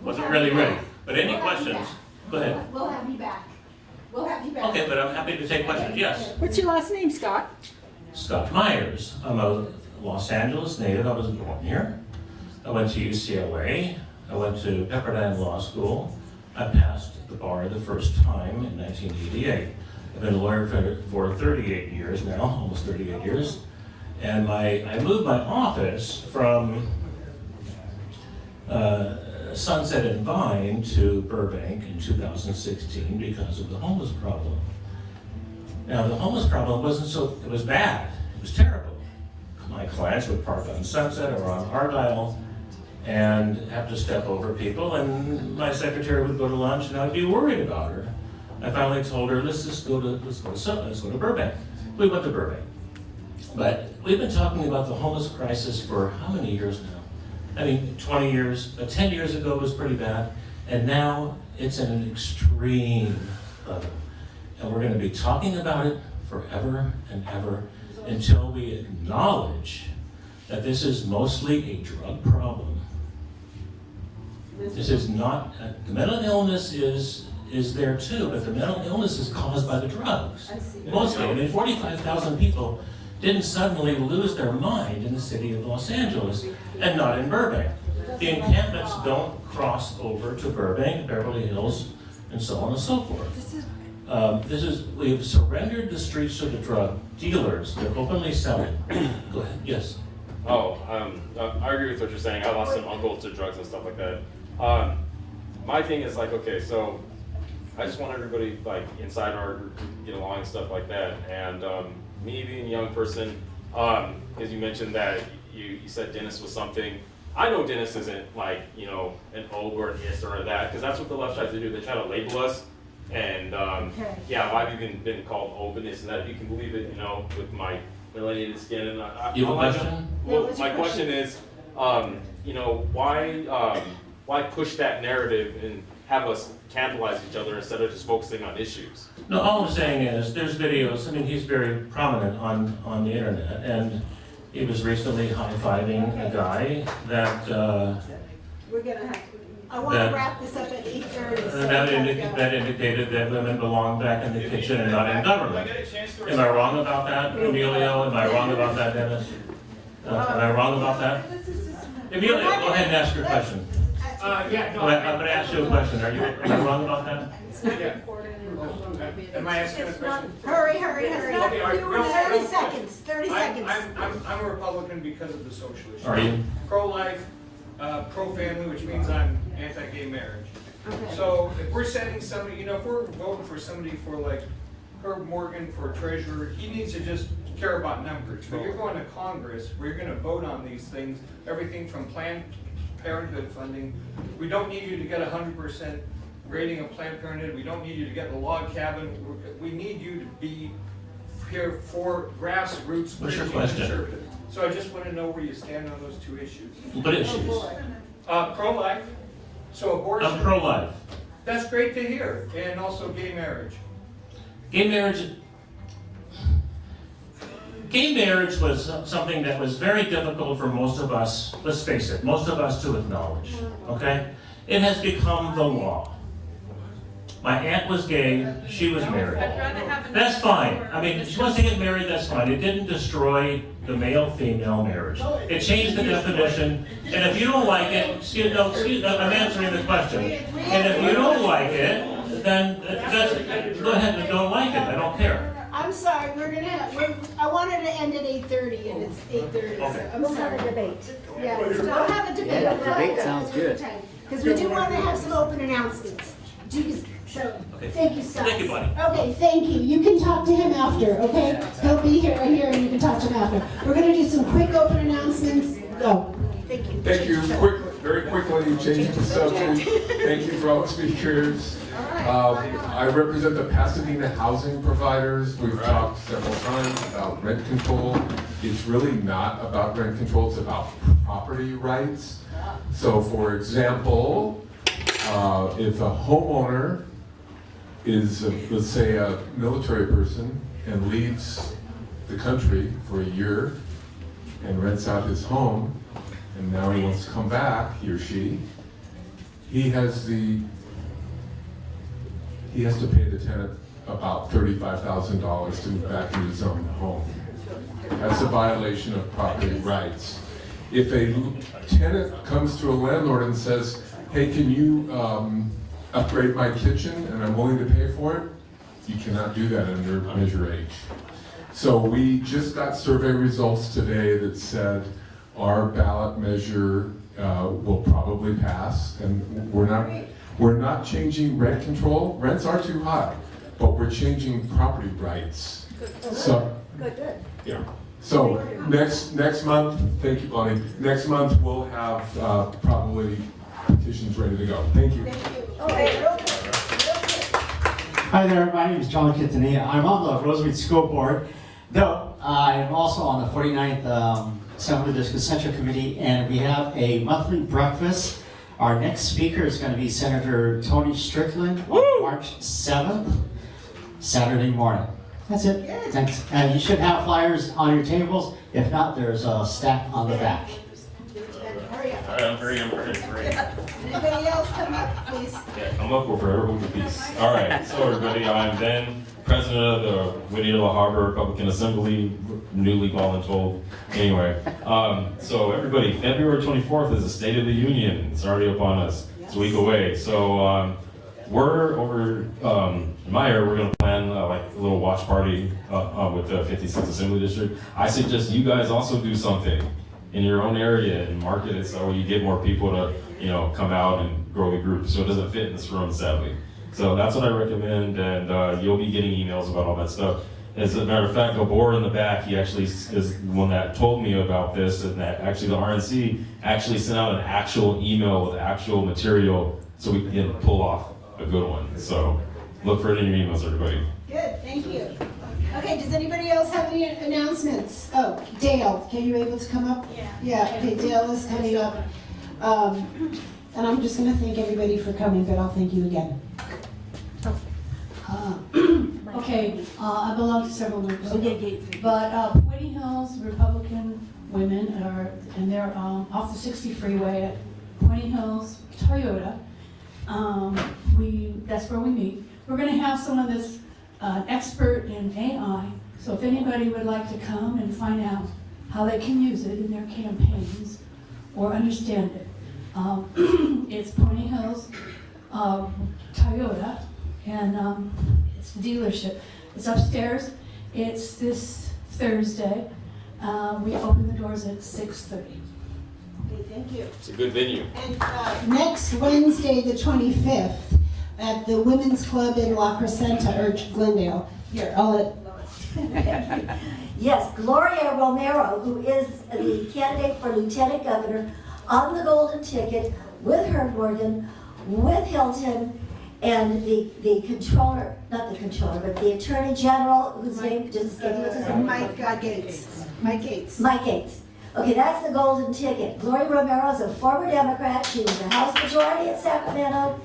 Wasn't really ready. But any questions? Go ahead. We'll have you back. We'll have you back. Okay, but I'm happy to take questions. Yes. What's your last name, Scott? Scott Myers. I'm a Los Angeles native. I was born here. I went to UCLA. I went to Pepperdine Law School. I passed the bar the first time in 1988. I've been a lawyer for 38 years now, almost 38 years. And I moved my office from Sunset and Vine to Burbank in 2016 because of the homeless problem. Now, the homeless problem it was bad. It was terrible. My clients would park on Sunset or on Argyle and have to step over people, and my secretary would go to lunch and I'd be worried about her. I finally told her, let's go to Burbank. We went to Burbank. But we've been talking about the homeless crisis for how many years now? I mean, 20 years, but 10 years ago it was pretty bad, and now it's at an extreme level. And we're going to be talking about it forever and ever until we acknowledge that this is mostly a drug problem. This is not, the mental illness is there too, but the mental illness is caused by the drugs. Mostly, I mean, 45,000 people didn't suddenly lose their mind in the city of Los Angeles, and not in Burbank. The encampments don't cross over to Burbank, Beverly Hills, and so on and so forth. We've surrendered the streets to the drug dealers. They're openly selling. Go ahead, yes. Oh, I agree with what you're saying. I lost an uncle to drugs and stuff like that. My thing is like, okay, so I just want everybody like inside our group to get along and stuff like that. And me being a young person, because you mentioned that you said Dennis was something. I know Dennis isn't like, you know, an O or an IS or that, because that's what the left tries to do. They try to label us. And yeah, I've even been called openness and that, if you can believe it, you know, with my melanated skin. And You have a question? Well, my question is, you know, why push that narrative and have us cannibalize each other instead of just focusing on issues? No, all I'm saying is, there's videos, I mean, he's very prominent on the internet, and he was recently high-fiving a guy that, We're gonna have, I wanna wrap this up at 8:30. so that indicated that women belong back in the kitchen and not in government. Am I wrong about that, Emilio? Am I wrong about that, Dennis? Am I wrong about that? Emilio, go ahead and ask your question. Yeah, no. I'm gonna ask you a question. Am I wrong about that? Yeah. Am I asking a question? Hurry. Okay, all right, real 30 quick. seconds, 30 seconds. I'm a Republican because of the social issue. Are you? Pro-life, pro-family, which means I'm anti-gay marriage. Okay. So if we're sending somebody, you know, if we're voting for somebody for like Herb Morgan for treasurer, he needs to just care about numbers. But you're going to Congress where you're gonna vote on these things, everything from Planned Parenthood funding. We don't need you to get 100% rating of Planned Parenthood. We don't need you to get the log cabin. We need you to be here for grassroots. What's your Christian question? conservative. So I just want to know where you stand on those two issues. What issues? Pro-life, so abortion. I'm pro-life. That's great to hear, and also gay marriage. Gay marriage was something that was very difficult for most of us, let's face it, most of us to acknowledge, okay? It has become the law. My aunt was gay, she was married. That's fine. I mean, if she wants to get married, that's fine. It didn't destroy the male-female marriage. It changed the definition, and if you don't like it, I'm answering the question. And if you don't like it, then go ahead and don't like it, I don't care. I'm sorry, I wanted to end at 8:30 and it's 8:30. Okay. I'm sorry. We'll have a debate. Yeah, we'll have a debate. Yeah, debate sounds good. Because we do want to have some open announcements. Okay. Thank you, Scott. Thank you, buddy. Okay, thank you. You can talk to him after, okay? He'll be here right here and you can talk to him after. We're gonna do some quick open announcements. Go. Thank you. Thank you. Very quickly, changing the subject. Thank you for all the speakers. I represent the Pasadena housing providers. We've talked several times about rent control. It's really not about rent control, it's about property rights. So for example, if a homeowner is, let's say, a military person and leaves the country for a year and rents out his home, and now he wants to come back, he or she, he has to pay the tenant about $35,000 to move back into his own home. That's a violation of property rights. If a tenant comes to a landlord and says, hey, can you upgrade my kitchen and I'm willing to pay for it? You cannot do that under Measure H. So we just got survey results today that said our ballot measure will probably pass, and we're not changing rent control. Rents are too high, but we're changing property rights. So, yeah. So next month, thank you, Bonnie. Next month we'll have probably petitions ready to go. Thank you. Hi there, my name is John Quintanilla. I'm on the Rosemead School Board, though I am also on the 49th Assembly District Central Committee, and we have a monthly breakfast. Our next speaker is going to be Senator Tony Strickland on March 7th, Saturday morning. That's it. Good. Thanks. And you should have flyers on your tables. If not, there's a stack on the back. Hurry up. All right, I'm very great. Anybody else come up, please? Yeah, I'm up for everyone to peace. All right, so everybody, I'm then president of the Whittier La Harbor Republican Assembly, newly voluntold. Anyway, so everybody, February 24th is the State of the Union. It's already upon us. It's a week away. So we're over in my area. We're going to plan like a little watch party with the 56th Assembly District. I suggest you guys also do something in your own area and market it so you get more people to, come out and grow the group. So it doesn't fit in this room, sadly. So that's what I recommend, and you'll be getting emails about all that stuff. As a matter of fact, Gabor in the back, he actually is the one that told me about this, and that actually the RNC actually sent out an actual email with actual material so we can pull off a good one. So look for it in your emails, everybody. Good, thank you. Okay, does anybody else have any announcements? Oh, Dale, are you able to come up? Yeah, okay, Dale is coming up. And I'm just gonna thank everybody for coming, but I'll thank you again. Okay, I belong to several groups, but Whitney Hills Republican women and they're off the 60 freeway at Whitney Hills Toyota. That's where we meet. We're going to have someone that's an expert in AI, so if anybody would like to come and find out how they can use it in their campaigns or understand it, it's Pony Hills Toyota, and it's the dealership. It's upstairs. It's this Thursday. We open the doors at 6:30. Okay, thank you. It's a good venue. And next Wednesday, the 25th, at the Women's Club in La Crescenta, or Glendale. Here, I'll let Yes, Gloria Romero, who is the candidate for Lieutenant Governor on the golden ticket with Herb Morgan, with Hilton, and the controller, not the controller, but the Attorney General, whose name just escaped me. What's his name? Mike Gates. Mike Gates. Mike Gates. Okay, that's the golden ticket. Gloria Romero is a former Democrat. She was the House Majority in Sacramento.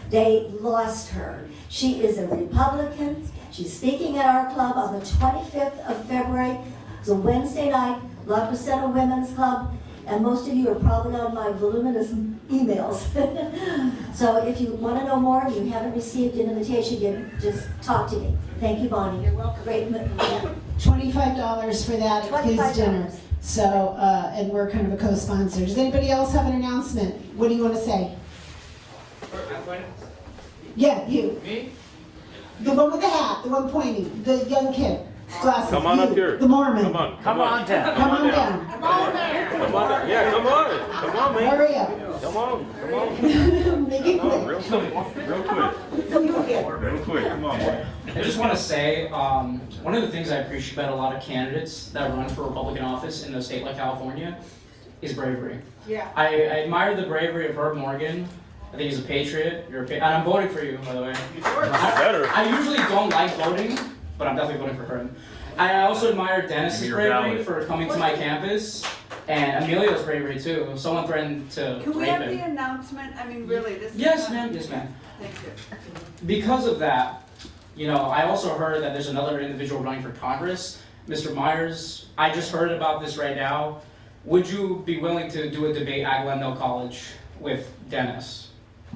They lost her. She is a Republican. She's speaking at our club on the 25th of February. It's a Wednesday night, La Crescenta Women's Club, and most of you are probably on my voluminous emails. So if you want to know more and you haven't received an invitation yet, just talk to me. Thank you, Bonnie. You're welcome. Great. $25 for that includes dinner. So, and we're kind of a co-sponsor. Does anybody else have an announcement? What do you want to say? Yeah, you. Me? The one with the hat, the one pointing, the young kid. Glasses. Come on you, up here. The Mormon. Come on. Come on down. Come on down. Come on down. Yeah, come on. Come on, man. Hurry up. Come on. Make it quick. Real quick. Real quick. Come on, boy. I just want to say, one of the things I appreciate about a lot of candidates that run for Republican office in a state like California is bravery. Yeah. I admire the bravery of Herb Morgan. I think he's a patriot. And I'm voting for you, by the way. I usually don't like voting, but I'm definitely voting for him. I also admire Dennis's bravery for coming to my campus, and Emilio's bravery too. Someone threatened to Can we rape have him. the announcement? I mean, really, this is Yes, not- ma'am. Yes, ma'am. Thank you. Because of that, I also heard that there's another individual running for Congress, Mr. Myers. I just heard about this right now. Would you be willing to do a debate at Glendale College with Dennis?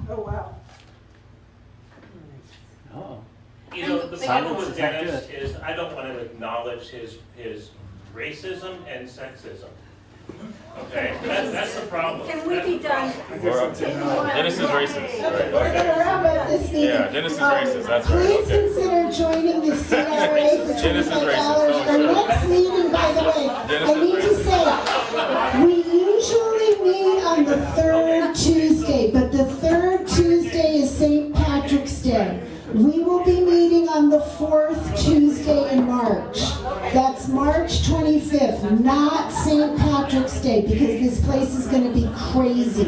Oh, wow. Oh. The problem with Dennis is I don't want to acknowledge his racism and sexism. Okay, that's the problem. Can we be done? Dennis is racist. We're going to wrap up this meeting. Yeah, Dennis is racist. That's right. Please Okay. consider joining the CRA for Dennis is $25. racist. Our next meeting, by the way, I need to say, we usually meet on the third Tuesday, but the third Tuesday is St. Patrick's Day. We will be meeting on the fourth Tuesday in March. That's March 25th, not St. Patrick's Day, because this place is going to be crazy.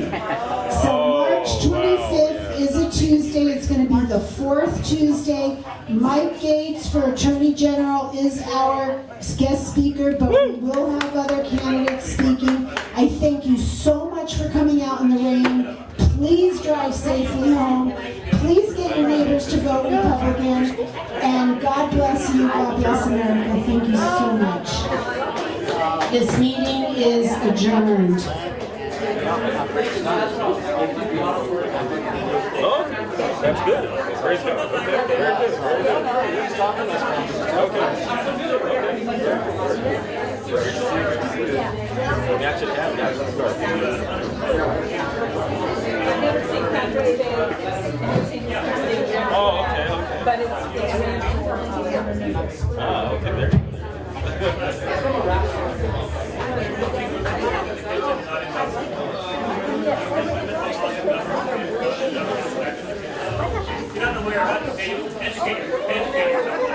So March 25th is a Tuesday. It's going to be the fourth Tuesday. Mike Gates for Attorney General is our guest speaker, but we will have other candidates speaking. I thank you so much for coming out in the rain. Please drive safely home. Please get your neighbors to vote Republican. And God God bless you, God bless America. Thank you so much. This meeting is adjourned. That's good. Praise God. Okay, very good. That should happen. That's the start. Oh, okay. But it's Oh, okay, there you go. You don't know where, educate yourself.